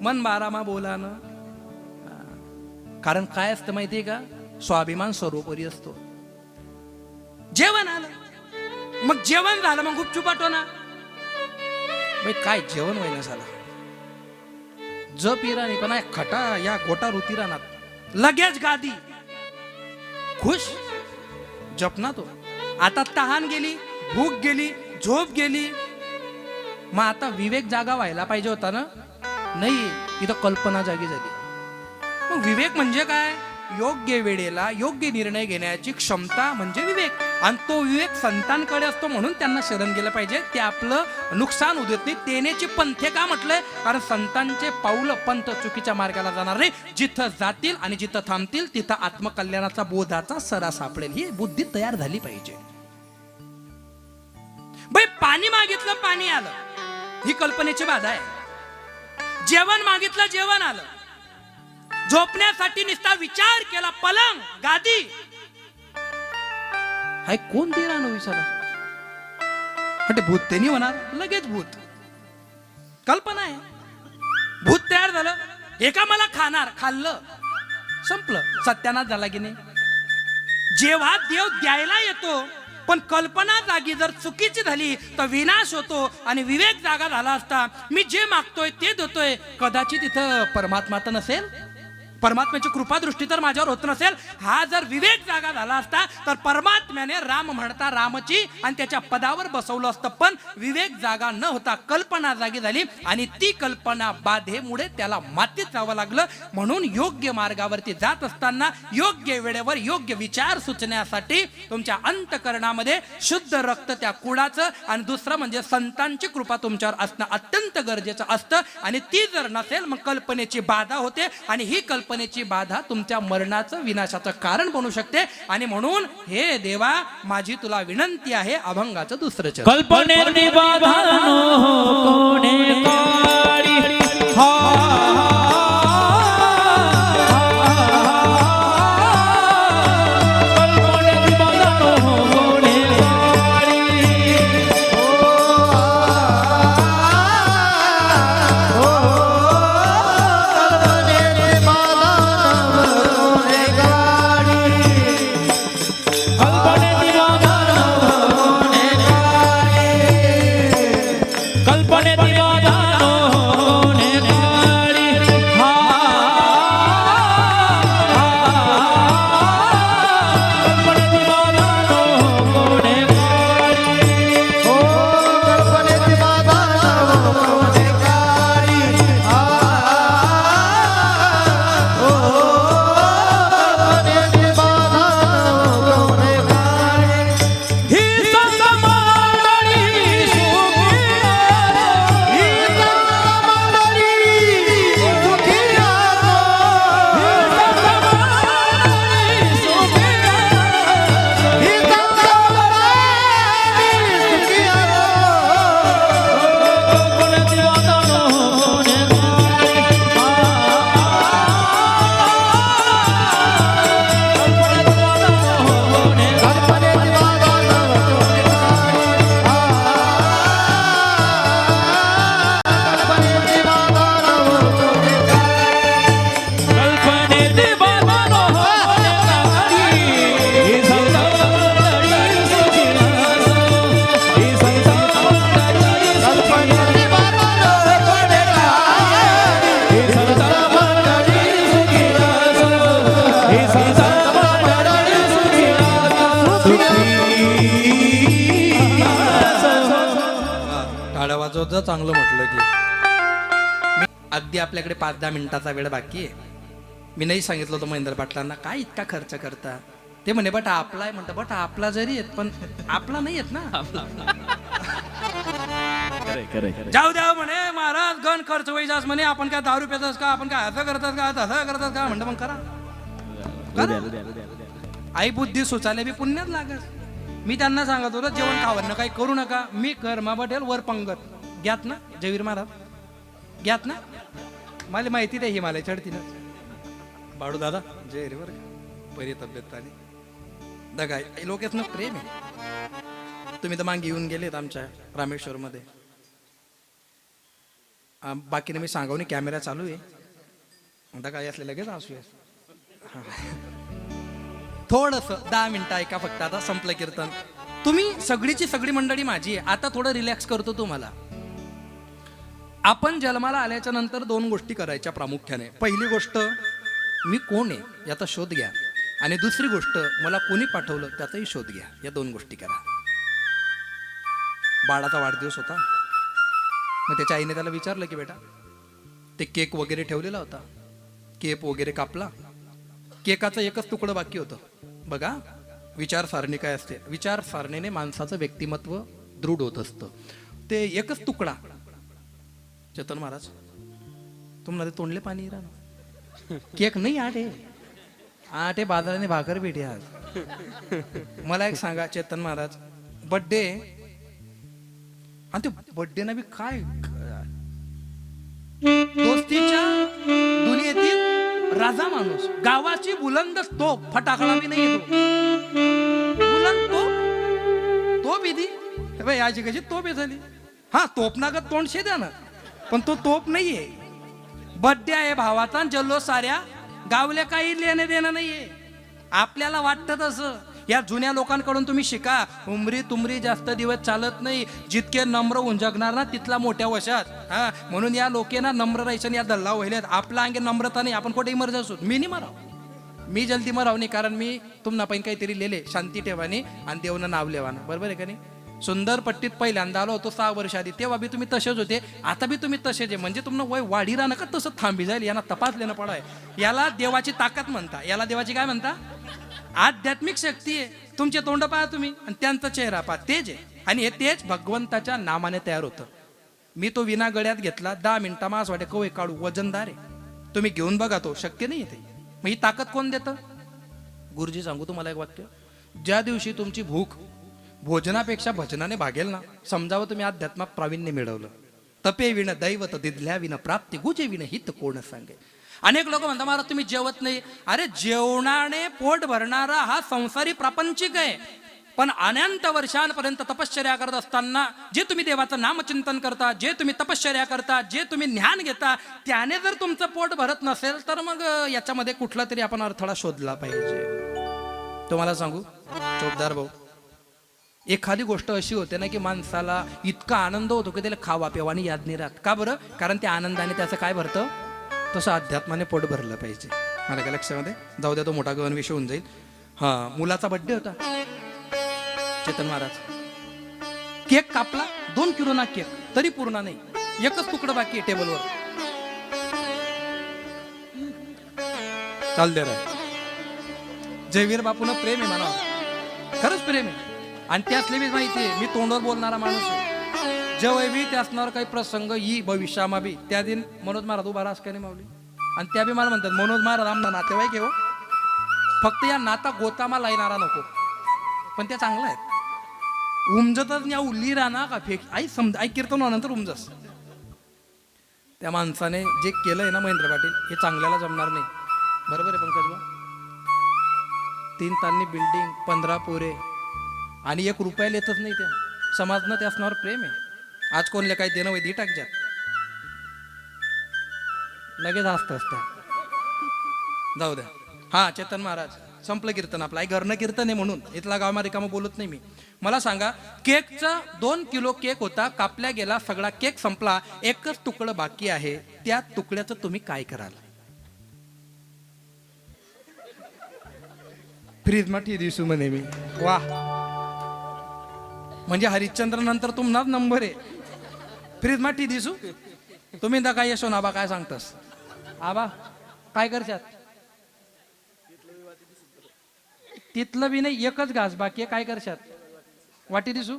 मन बारामा बोला ना. कारण काय असतं माहितीये का, स्वाभिमान सर्वोपरी असतो. जेवण आलं, मग जेवण झालं, मग गुपचूप आठवना बाई काय जेवण व्हायला झालं, जप इराणी पण आहे खटा या गोटा ऋती रानात लगेच गादी, खुश जपना तो. आता तहान गेली, भूक गेली, झोप गेली, मग आता विवेक जागा व्हायला पाहिजे होता ना, नाही, इथं कल्पना जागी झाली. मग विवेक म्हणजे काय? योग्य वेळेला योग्य निर्णय घेण्याची क्षमता म्हणजे विवेक. आणि तो विवेक संतांकडे असतो, म्हणून त्यांना शरण गेलं पाहिजे. ते आपलं नुकसान होत नाही. तेनेची पंथे का म्हटलंय? कारण संतांचे पाऊल पंथ चुकीच्या मार्गाला जाणार नाही. जिथं जातील आणि जिथं थांबतील तिथं आत्मकल्याणाचा बोधाचा सरा सापडेल. ही बुद्धी तयार झाली पाहिजे. बाई पाणी मागितलं, पाणी आलं, ही कल्पनेची बाधा आहे. जेवण मागितलं, जेवण आलं. झोपण्यासाठी नुसता विचार केला, पलंग गादी, हाय कोण दे राहणं विचारा. भूत ते नाही होणार, लगेच भूत. कल्पना आहे, भूत तयार झालं. एका मला खाणार, खाल्लं, संपलं, सत्यानाश झाला की नाही. जेव्हा देव द्यायला येतो पण कल्पना जागी जर चुकीची झाली तर विनाश होतो. आणि विवेक जागा झाला असता, मी जे मागतोय ते देतोय, कदाचित इथं परमात्मा तर नसेल, परमात्म्याची कृपा दृष्टी तर माझ्यावर होत नसेल. हा जर विवेक जागा झाला असता तर परमात्म्याने राम म्हणता रामची आणि त्याच्या पदावर बसवलं असतं. पण विवेक जागा न होता कल्पना जागी झाली आणि ती कल्पना बाधेमुळे त्याला मातीत जावं लागलं. म्हणून योग्य मार्गावरती जात असताना योग्य वेळेवर योग्य विचार सुचण्यासाठी तुमच्या अंतकरणामध्ये शुद्ध रक्त त्या कुळाचं आणि दुसरं म्हणजे संतांची कृपा तुमच्यावर असणं अत्यंत गरजेचं असतं. आणि ती जर नसेल मग कल्पनेची बाधा होते आणि ही कल्पनेची बाधा तुमच्या मरणाचं विनाशाचं कारण बनू शकते. आणि म्हणून हे देवा माझी तुला विनंती आहे, अभंगाचं दुसरं चरण. कल्पनेची बाधा कोणे काढी, कल्पनेची बाधा सहज चांगलं म्हटलं की मी अगदी आपल्याकडे 5-10 मिनिटाचा वेळ बाकी आहे. मी नाही सांगितलं होतं महेंद्र पाटलांना काय इतका खर्च करता. ते म्हणे बट आपला आहे म्हणता. बट आपला जरी येत पण आपला नाही येत ना. जाऊ द्या म्हणे महाराज गण खर्च व्हायचाच म्हणे. आपण काय दारू पितास का, आपण काय असं करतात का, तसं करतात का म्हणतं. मग करा. आई बुद्धी सुचाले बी पुण्यात लागत. मी त्यांना सांगत होतो जेवण खावं काही करू नका. मी कर्मा पटेल वर पंगत घ्यात ना. जवीर महाराज घ्यात ना. मला माहिती नाही हिमालय चढती ना. बाळू दादा जय रे बर परी तब्येत आली दगा लोकेच प्रेम आहे. तुम्ही तर मागे येऊन गेलेत आमच्या रामेश्वर मध्ये. बाकीने मी सांगू नाही कॅमेरा चालू आहे. आता काय असले लगेच असू थोडस 10 मिनिटं ऐका फक्त. आता संपलं कीर्तन. तुम्ही सगळीची सगळी मंडळी माझी आहे. आता थोडं रिलॅक्स करतो तुम्हाला. आपण जन्माला आल्याच्या नंतर 2 गोष्टी करायच्या प्रामुख्याने. पहिली गोष्ट मी कोण आहे याचा शोध घ्या. आणि दुसरी गोष्ट मला कोणी पाठवलं त्याचाही शोध घ्या. या 2 गोष्टी करा. बाळाचा वाढदिवस होता. मग त्याच्या आईने त्याला विचारलं की बेटा ते केक वगैरे ठेवलेला होता. केक वगैरे कापला. केकाचं एकच तुकडं बाकी होतं. बघा विचारसारणी काय असते. विचारसारणीने माणसाचं व्यक्तिमत्व दृढ होत असतं. ते एकच तुकडा. चेतन महाराज तुम्हाला तोंडले पाणी राहणार. केक नाही आटे बाजाराने भाकर भेटे आज. मला एक सांगा चेतन महाराज बर्थडे आणि ते बर्थडे ना बी काय दोस्तीच्या दुनियेतील राजा माणूस. गावाची बुलंद तोप फटाकडा बी नाही येतो. बुलंद तोप विधी याची कशी तोप आहे झाली. हा तोप नागत तोंड शे द्या ना. पण तो तोप नाहीये. बर्थडे आहे भावाचा जल्लो साऱ्या गावल्या काही लेणे देणं नाहीये. आपल्याला वाटतं तसं. या जुन्या लोकांकडून तुम्ही शिका. उमरी तुमरी जास्त दिवस चालत नाही. जितके नम्र होऊन जगणार ना तिथला मोठ्या वशात. हा म्हणून या लोकेना नम्र राहायचं या दल्ला व्हायल्यात. आपला अंगे नम्रता नाही. आपण कुठेही मर जाऊ. मी नाही मराव. मी जल्दी मराव नाही. कारण मी तुम्हाला पण काहीतरी लिहिले शांती ठेवानी आणि देवनं नाव लेवाना. बरोबर आहे का नाही. सुंदर पट्टीत पहिल्यांदा आलो होतो 6 वर्ष आधी. तेव्हा बी तुम्ही तसेच होते. आता बी तुम्ही तसेच आहे. म्हणजे तुम्हाला वय वाढी राहणं का तसं थांबी जाईल. यांना तपासलेलं पडाय. याला देवाची ताकद म्हणता. याला देवाची काय म्हणता. आध्यात्मिक शक्ती आहे. तुमचे तोंड पहा तुम्ही आणि त्यांचा चेहरा पहा. तेज आहे. आणि हे तेज भगवंताच्या नामाने तयार होतं. मी तो विना गळ्यात घेतला 10 मिनिटा मास वाटे कवय काढू वजनदार आहे. तुम्ही घेऊन बघा तो शक्य नाही येते. मग ही ताकद कोण देतं. गुरुजी सांगू तुम्हाला एक वाक्य. ज्या दिवशी तुमची भूक भोजनापेक्षा भजनाने भागेल ना समजावं तुम्ही अध्यात्मात प्रावीण्य मिळवलं. तपे विण दैवत दिधल्या विण प्राप्ती गुजे विण हित कोण सांगे. अनेक लोक म्हणतात महाराज तुम्ही जेवत नाही. अरे जेवणाने पोट भरणारा हा संसारी प्रापंचिक आहे. पण अनंत वर्षांपर्यंत तपश्चर्या करत असताना जे तुम्ही देवाचं नामचिंतन करता, जे तुम्ही तपश्चर्या करता, जे तुम्ही ज्ञान घेता, त्याने जर तुमचं पोट भरत नसेल तर मग याच्यामध्ये कुठला तरी आपण अडथळा शोधला पाहिजे. तुम्हाला सांगू चोपदार भाऊ एखादी गोष्ट अशी होते ना की माणसाला इतका आनंद होतो की त्याला खावा पिवा आणि याद नाही राहत. का बरं. कारण त्या आनंदाने त्याचं काय भरतं. तसं अध्यात्माने पोट भरलं पाहिजे. मला काय लक्षामध्ये जाऊ द्या. तो मोठा गहन विषय होऊन जाईल. हा मुलाचा बर्थडे होता. चेतन महाराज केक कापला 2 किलो ना केक तरी पूर्ण नाही. एकच तुकडं बाकी आहे टेबलवर. चाल दे रे. जयवीर बापून प्रेम आहे मला. खरंच प्रेम आहे. आणि त्यातले बी माहिती आहे मी तोंडावर बोलणारा माणूस आहे. जेव्हा बी त्यासणार काही प्रसंग ही भविष्यामा बी त्या दिन मनोज महाराज उभा रास काय नाही मावली. आणि त्या बी मला म्हणतात मनोज महाराज आमना नातेवाईक आहे हो. फक्त या नाता गोतामा लायणारा नको. पण त्या चांगला आहेत. उमजतच या उल्ली राहणार का फेक आई समजा आई कीर्तन नंतर उमजस. त्या माणसाने जे केलंय ना महेंद्र पाटील हे चांगल्याला जमणार नाही. बरोबर आहे पंकज भाऊ. 3 तांनी बिल्डिंग 15 पोरे आणि 1 रुपया येतच नाही. त्या समाजनं त्या असणार प्रेम आहे. आज कोणले काही देणं वैधी टाकच्यात लगेच असतं असतं. जाऊ द्या. हा चेतन महाराज संपलं कीर्तन आपलं. आई घरनं कीर्तन आहे म्हणून इथला गावमा रिकामं बोलत नाही मी. मला सांगा केकचा 2 किलो केक होता. कापल्या गेला सगळा केक संपला. एकच तुकडं बाकी आहे. त्या तुकड्याचं तुम्ही काय कराल. फ्रीज मा ठी दिसू म्हणे मी. वा म्हणजे हरिश्चंद्र नंतर तुम्हाच नंबर आहे. फ्रीज मा टी दिसू तुम्ही तर काय यशो आबा काय सांगतस आबा काय करशात तिथलं बी नाही एकच घास बाकी आहे काय करशात वाटी दिसू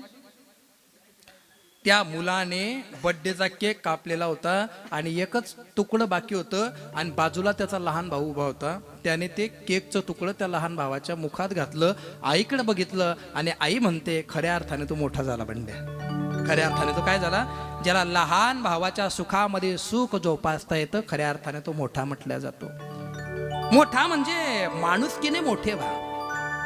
त्या मुलाने बर्थडेचा केक कापलेला होता आणि एकच तुकडं बाकी होतं आणि बाजूला त्याचा लहान भाऊ उभा होता त्याने ते केकचं तुकडं त्या लहान भावाच्या मुखात घातलं आईकडे बघितलं आणि आई म्हणते खऱ्या अर्थाने तू मोठा झाला बंड्या खऱ्या अर्थाने तो काय झाला ज्याला लहान भावाच्या सुखामध्ये सुख जोपासता येतं खऱ्या अर्थाने तो मोठा म्हटला जातो मोठा म्हणजे माणुसकीने मोठे व्हा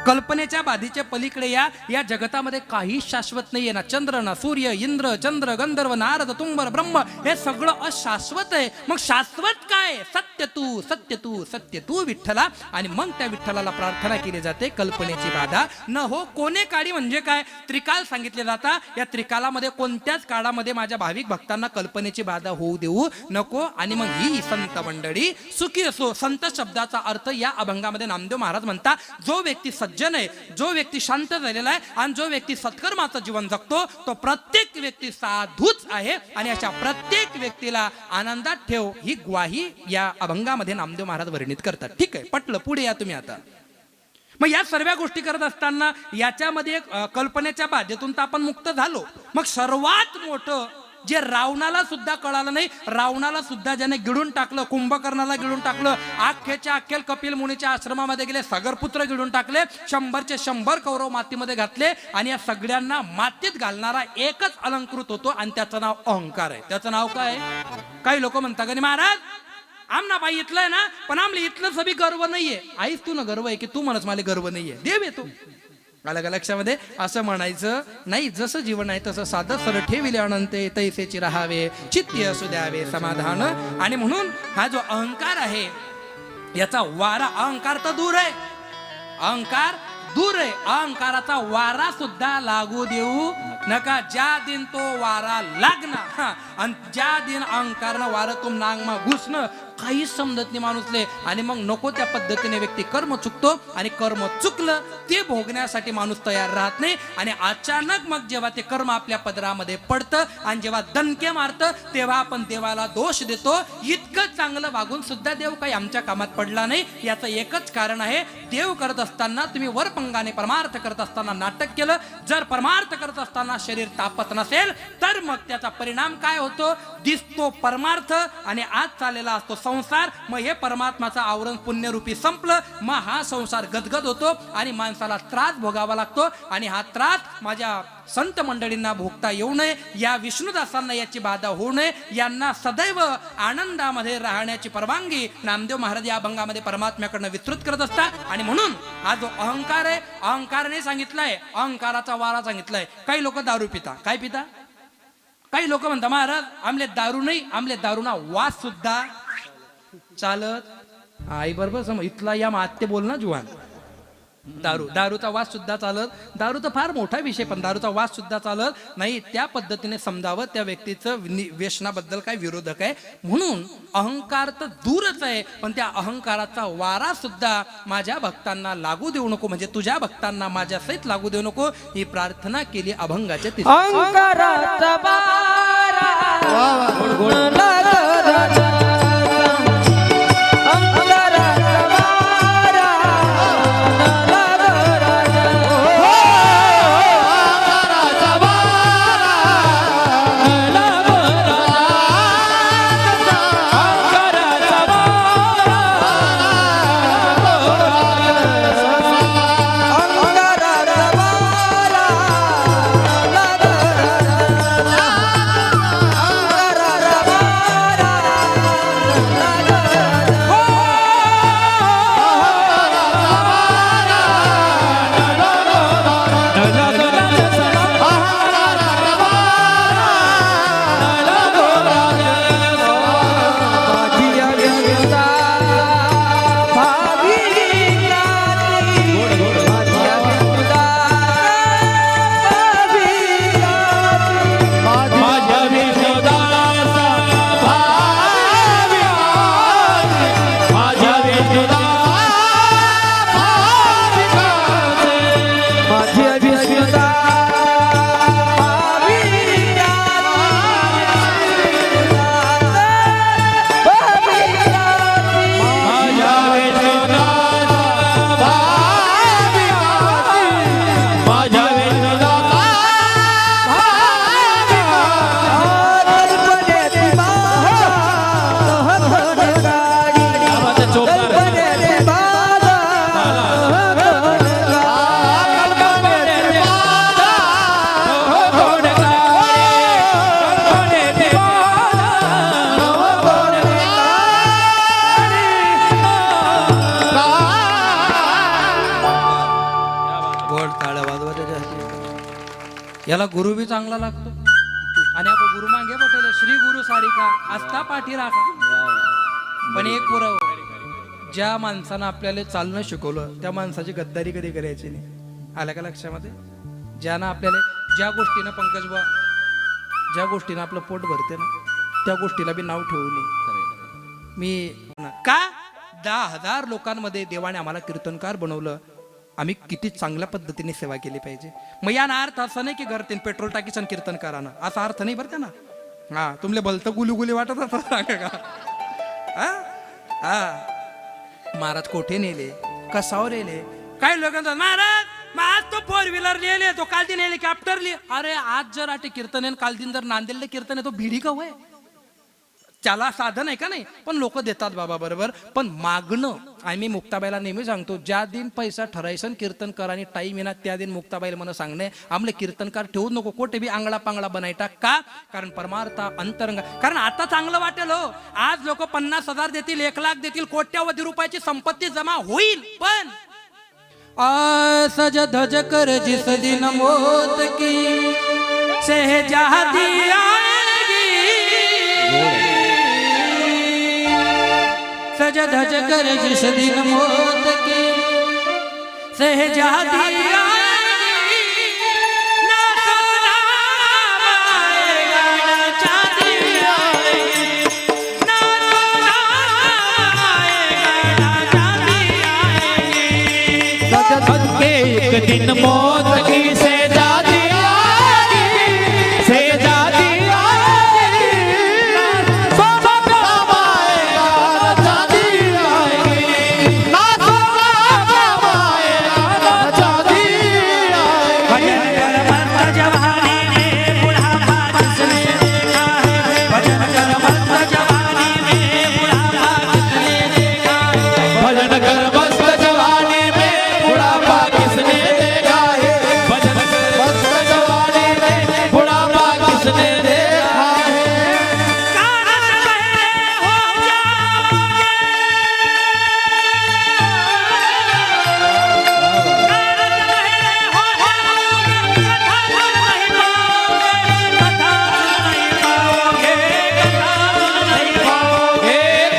कल्पनेच्या बाधीच्या पलीकडे या जगतामध्ये काही शाश्वत नाहीये ना चंद्र ना सूर्य इंद्र चंद्र गंधर्व नारद तुंबर ब्रह्म हे सगळं अशाश्वत आहे मग शाश्वत काय सत्य तू सत्य तू सत्य तू विठ्ठला आणि मग त्या विठ्ठलाला प्रार्थना केली जाते कल्पनेची बाधा न हो कोणे काळी म्हणजे काय त्रिकाल सांगितले जाता या त्रिकालामध्ये कोणत्याच काळामध्ये माझ्या भाविक भक्तांना कल्पनेची बाधा होऊ देऊ नको आणि मग ही संत मंडळी सुखी असो संत शब्दाचा अर्थ या अभंगामध्ये नामदेव महाराज म्हणता जो व्यक्ती सज्जन आहे जो व्यक्ती शांत झालेला आहे आणि जो व्यक्ती सत्कर्माचं जीवन जगतो तो प्रत्येक व्यक्ती साधूच आहे आणि अशा प्रत्येक व्यक्तीला आनंदात ठेव ही ग्वाही या अभंगामध्ये नामदेव महाराज वर्णित करतात ठीक आहे पटलं पुढे या तुम्ही आता मग या सर्व गोष्टी करत असताना याच्यामध्ये कल्पनेच्या बाधेतून तर आपण मुक्त झालो मग सर्वात मोठं जे रावणाला सुद्धा कळालं नाही रावणाला सुद्धा ज्याने गिळून टाकलं कुंभकर्णाला गिळून टाकलं अख्खेच्या अख्खेल कपिल मुनीच्या आश्रमामध्ये गेले सागरपुत्र गिळून टाकले 100चे 100 कौरव मातीमध्ये घातले आणि या सगळ्यांना मातीत घालणारा एकच अलंकृत होतो आणि त्याचं नाव अहंकार आहे त्याचं नाव काय काही लोक म्हणतात की महाराज आमना बाई इथलं आहे ना पण आमले इथलं सभी गर्व नाहीये आईच तू ना गर्व आहे की तू म्हणस मला गर्व नाहीये देव येतो अलग लक्षामध्ये असं म्हणायचं नाही जसं जीवन आहे तसं साधं सर ठेविले अनंते तैसेची राहावे चित्ती असू द्यावे समाधान आणि म्हणून हा जो अहंकार आहे याचा वारा अहंकार तर दूर आहे अहंकार दूर आहे अहंकाराचा वारा सुद्धा लागू देऊ नका ज्या दिन तो वारा लागणार आणि ज्या दिन अहंकारनं वारं तुम नांगमा घुसणं काहीच समजत नाही माणूसले आणि मग नको त्या पद्धतीने व्यक्ती कर्म चुकतो आणि कर्म चुकलं ते भोगण्यासाठी माणूस तयार राहत नाही आणि अचानक मग जेव्हा ते कर्म आपल्या पदरामध्ये पडतं आणि जेव्हा दणके मारतं तेव्हा आपण देवाला दोष देतो इतकं चांगलं वागून सुद्धा देव काही आमच्या कामात पडला नाही याचं एकच कारण आहे देव करत असताना तुम्ही वरपंगाने परमार्थ करत असताना नाटक केलं जर परमार्थ करत असताना शरीर तापत नसेल तर मग त्याचा परिणाम काय होतो दिसतो परमार्थ आणि आज चाललेला असतो संसार मग हे परमात्माचं आवरण पुण्यरूपी संपलं मग हा संसार गदगद होतो आणि माणसाला त्रास भोगावा लागतो आणि हा त्रास माझ्या संत मंडळींना भोगता येऊ नये या विष्णुदासांना याची बाधा होऊ नये यांना सदैव आनंदामध्ये राहण्याची परवानगी नामदेव महाराज या अभंगामध्ये परमात्म्याकडनं विस्तृत करत असतात आणि म्हणून हा जो अहंकार आहे अहंकाराने सांगितलाय अहंकाराचा वारा सांगितलाय काही लोक दारू पिता काय पिता काही लोक म्हणतात महाराज आमले दारू नाही आमले दारूना वास सुद्धा चालत आई बरोबर समज इथला या माते बोल ना जुवान दारूचा वास सुद्धा चालत दारू तर फार मोठा विषय पण दारूचा वास सुद्धा चालत नाही त्या पद्धतीने समजावं त्या व्यक्तीचं व्यसनाबद्दल काय विरोधक आहे म्हणून अहंकार तर दूरच आहे पण त्या अहंकाराचा वारा सुद्धा माझ्या भक्तांना लागू देऊ नको म्हणजे तुझ्या भक्तांना माझ्या सहित लागू देऊ नको ही प्रार्थना केली अभंगाच्या अहंकाराचा वारा याला गुरु बी चांगला लागतो आणि आपण गुरु मागे बटेले श्री गुरु सारिका आस्था पाठी राखा. पण एक पुराव, ज्या माणसानं आपल्याला चालणं शिकवलं त्या माणसाची गद्दारी कधी करायची नाही. आलं का लक्षामध्ये? ज्यानं आपल्याला ज्या गोष्टीनं पंकज बा ज्या गोष्टीनं आपलं पोट भरते ना त्या गोष्टीला बी नाव ठेवू नये. मी का 10,000 लोकांमध्ये देवाने आम्हाला कीर्तनकार बनवलं. आम्ही किती चांगल्या पद्धतीने सेवा केली पाहिजे. मग या अर्थ असं नाही की घरतीन पेट्रोल टाकीचं कीर्तनकारानं असा अर्थ नाही बरं का ना. हा तुमले भलतं गुलू वाटत असं सांगा का? हा हा महाराज कोठे नेले, कसावर नेले? काही लोकांचा महाराज आज तो 4 व्हीलर लिहिले, तो काल दिन हेलिकॉप्टर लिहि. अरे आज जर आटे कीर्तन आहे काल दिन जर नांदेडले कीर्तन आहे तो भिडी का होय? त्याला साधन आहे का नाही? पण लोक देतात बाबा बरोबर. पण मागणं आम्ही मुक्ताबाईला नेहमी सांगतो, ज्या दिन पैसा ठरायसन कीर्तन करानी टाईम येणार त्या दिन मुक्ताबाईला मला सांगणे आमले कीर्तनकार ठेवू नको, कोठे बी आंगळा पांगळा बनायटा का? कारण परमार्था अंतरंग. कारण आता चांगलं वाटेल हो, आज लोक 50,000 देतील, 1,00,000 देतील, कोट्यावधी रुपयाची संपत्ती जमा होईल. पण सज धज कर जिस दिन मौत की सहजादी आएगी, सज धज कर जिस दिन मौत की सहजादी आएगी, ना सोना आएगा ना चांदी आएगी, ना सोना आएगा ना चांदी आएगी. एक दिन मौत की सेजादी आएगी, सेजादी आएगी, सोना काम आएगा ना चांदी आएगी, ना सोना काम आएगा ना चांदी आएगी. भजन कर मस्त जवानी में बुढ़ापा किसने देखा है, भजन कर मस्त जवानी में बुढ़ापा किसने देखा है.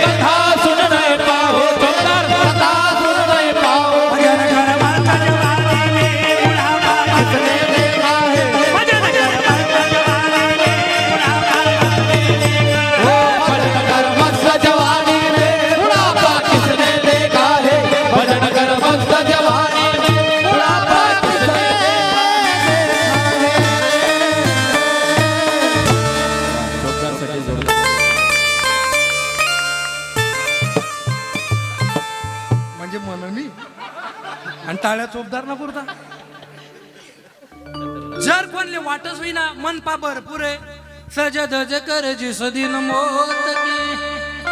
कथा सुन नहीं पाओ, चौधर कथा सुन नहीं पाओ. किसने देखा है, भजन कर मस्त जवानी में बुढ़ापा किसने देखा है, भजन कर मस्त जवानी में बुढ़ापा किसने म्हणजे मननी आणि टाळ्या चोपदार ना पुरता. जर कोणले वाटच होईना मन पा भरपूर आहे. सज धज कर जिस दिन मौत की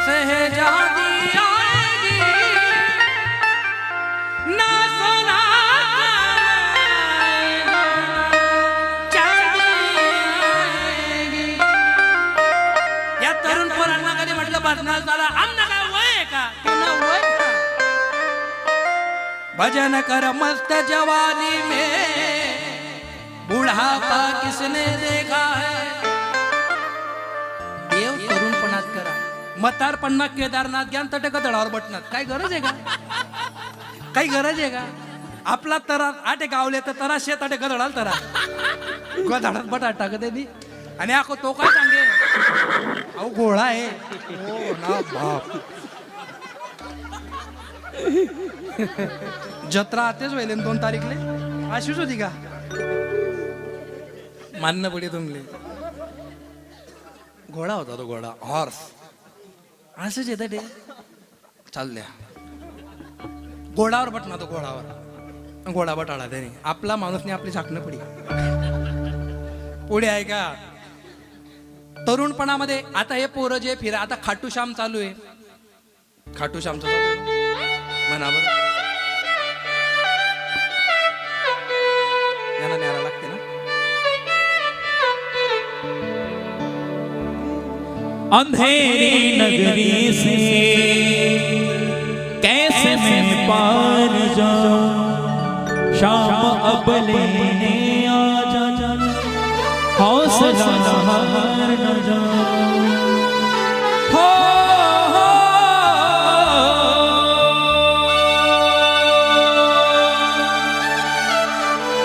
सहजादी आएगी, ना सोना आएगा, चांदी आएगी. या तरुण पोरांना कधी म्हटलं भजनाला चला, आमना काय वय आहे का? तुला वय का? भजन कर मस्त जवानी में बुढ़ापा किसने देखा है. देव तरुणपणात करा, म्हातारपणात केदारनाथ घ्या तटे गदळावर बटनात. काय गरज आहे का? काही गरज आहे का? आपला तरा आटे गावले तर तरा शेत आटे गदळाल तरा गदळात बटाट टाकत आहे आणि आखो तो काय सांगे अहो गोळा आहे. ओ ना बाप. जत्रा आतेच व्हायले 2 तारीखले अशीच होती का? मानणं पडे तुमले. घोडा होता तो, घोडा हॉर्स असंच येतं ते चालल्या घोडावर बटना तो, घोडावर घोडा बटाळा त्याने. आपला माणूसने आपली झाकणं पडी पुढे आहे का? तरुणपणामध्ये आता हे पोरं जे फिरा, आता खाटूश्याम चालू आहे. खाटूश्यामचं चालू आहे म्हणा बरं. याला न्यायला लागते ना. अंधेरी नगरी से कैसे मैं पार जाऊं, शाम अब लेने आ जा. हौसला हार न जाऊं हो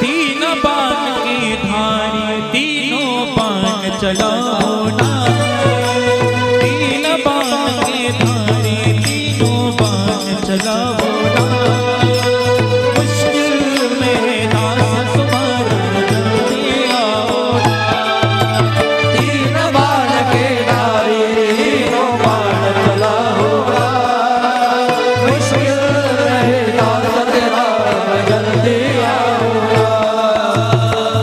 तीन बाण की धारी तीनों बाण चलाओ ना तीन बाण की धारी तीनों बाण चलाओ ना मुश्किल में दास तुम्हारा जल्दी आओ ना तीन बाण के धारी तीनों बाण चलाओगा मुश्किल में दास तेरा जल्दी आओगा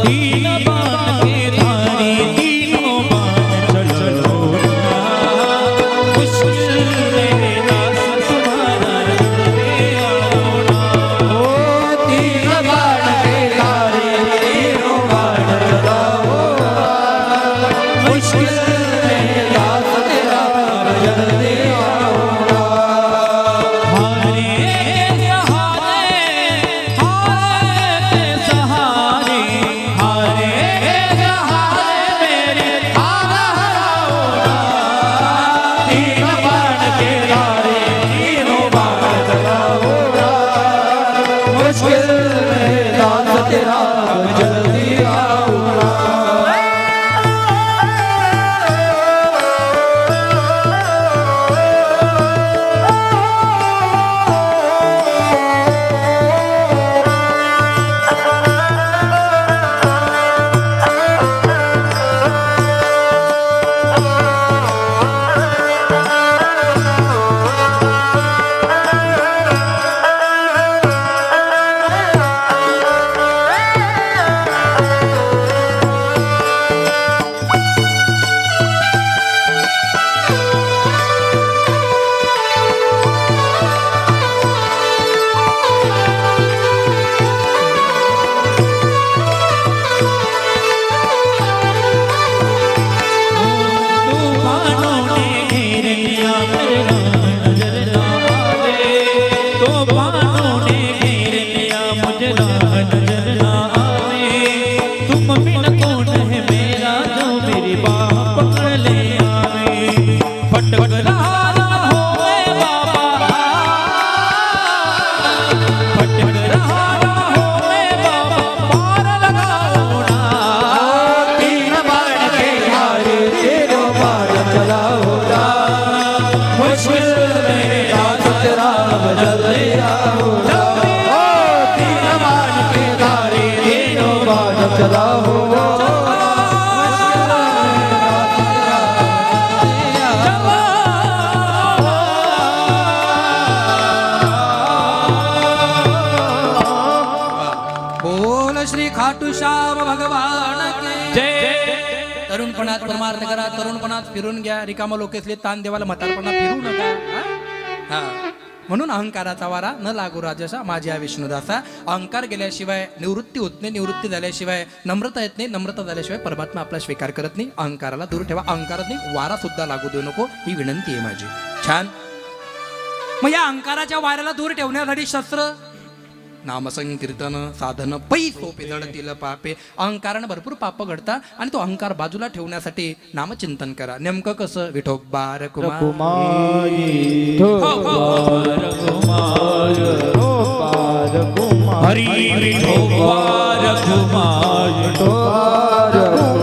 तीन बाण के धारी तीनों बाण चलाओ ना मुश्किल में दास तुम्हारा जल्दी आओ ना ओ तीन बाण के धारी तीनों बाण चलाओगा मुश्किल में दास तेरा जल्दी आओगा हारे सहारे हारे सहारे मेरे हारा हराओगा तीन बाण के धारी तीनों बाण चलाओगा मुश्किल में दास तेरा जल्दी आओगा तूफानों ने घेर लिया मेरा नजर ना आवे तूफानों ने घेर लिया मुझे नजर ना आवे तुम बिन कौन है मेरा जो मेरी बाह पकड़ ले आवे भटक रहा ना होवे बाबा भटक रहा ना होवे बाबा पार लगाओ ना तीन बाण के धारी तीनों बाण चलाओगा मुश्किल में दास तेरा जल्दी आओगा ओ तीन बाण के धारी तीनों बाण चलाओगा बोल श्री खाटू श्याम भगवान की जय तरुणपणात परमार्थ करा तरुणपणात फिरून घ्या रिकामा लोकेसले ताण देवाला म्हातारपणा फिरू नका हा? हा म्हणून अहंकाराचा वारा न लागू राजसा माझ्या विष्णुदासा अहंकार गेल्याशिवाय निवृत्ती होत नाही निवृत्ती झाल्याशिवाय नम्रता येत नाही नम्रता झाल्याशिवाय परमात्मा आपला स्वीकार करत नाही अहंकाराला दूर ठेवा अहंकारात नाही वारा सुद्धा लागू देऊ नको ही विनंती आहे माझी छान मग या अहंकाराच्या वाऱ्याला दूर ठेवण्यासाठी शस्त्र नामसंकीर्तन साधन पै सोपे जडतील पापे अहंकारानं भरपूर पाप घडतात आणि तो अहंकार बाजूला ठेवण्यासाठी नामचिंतन करा नेमकं कसं विठोबा रखुमाई हरी विठोबा रखुमाई विठोबा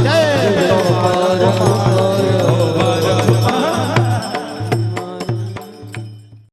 जय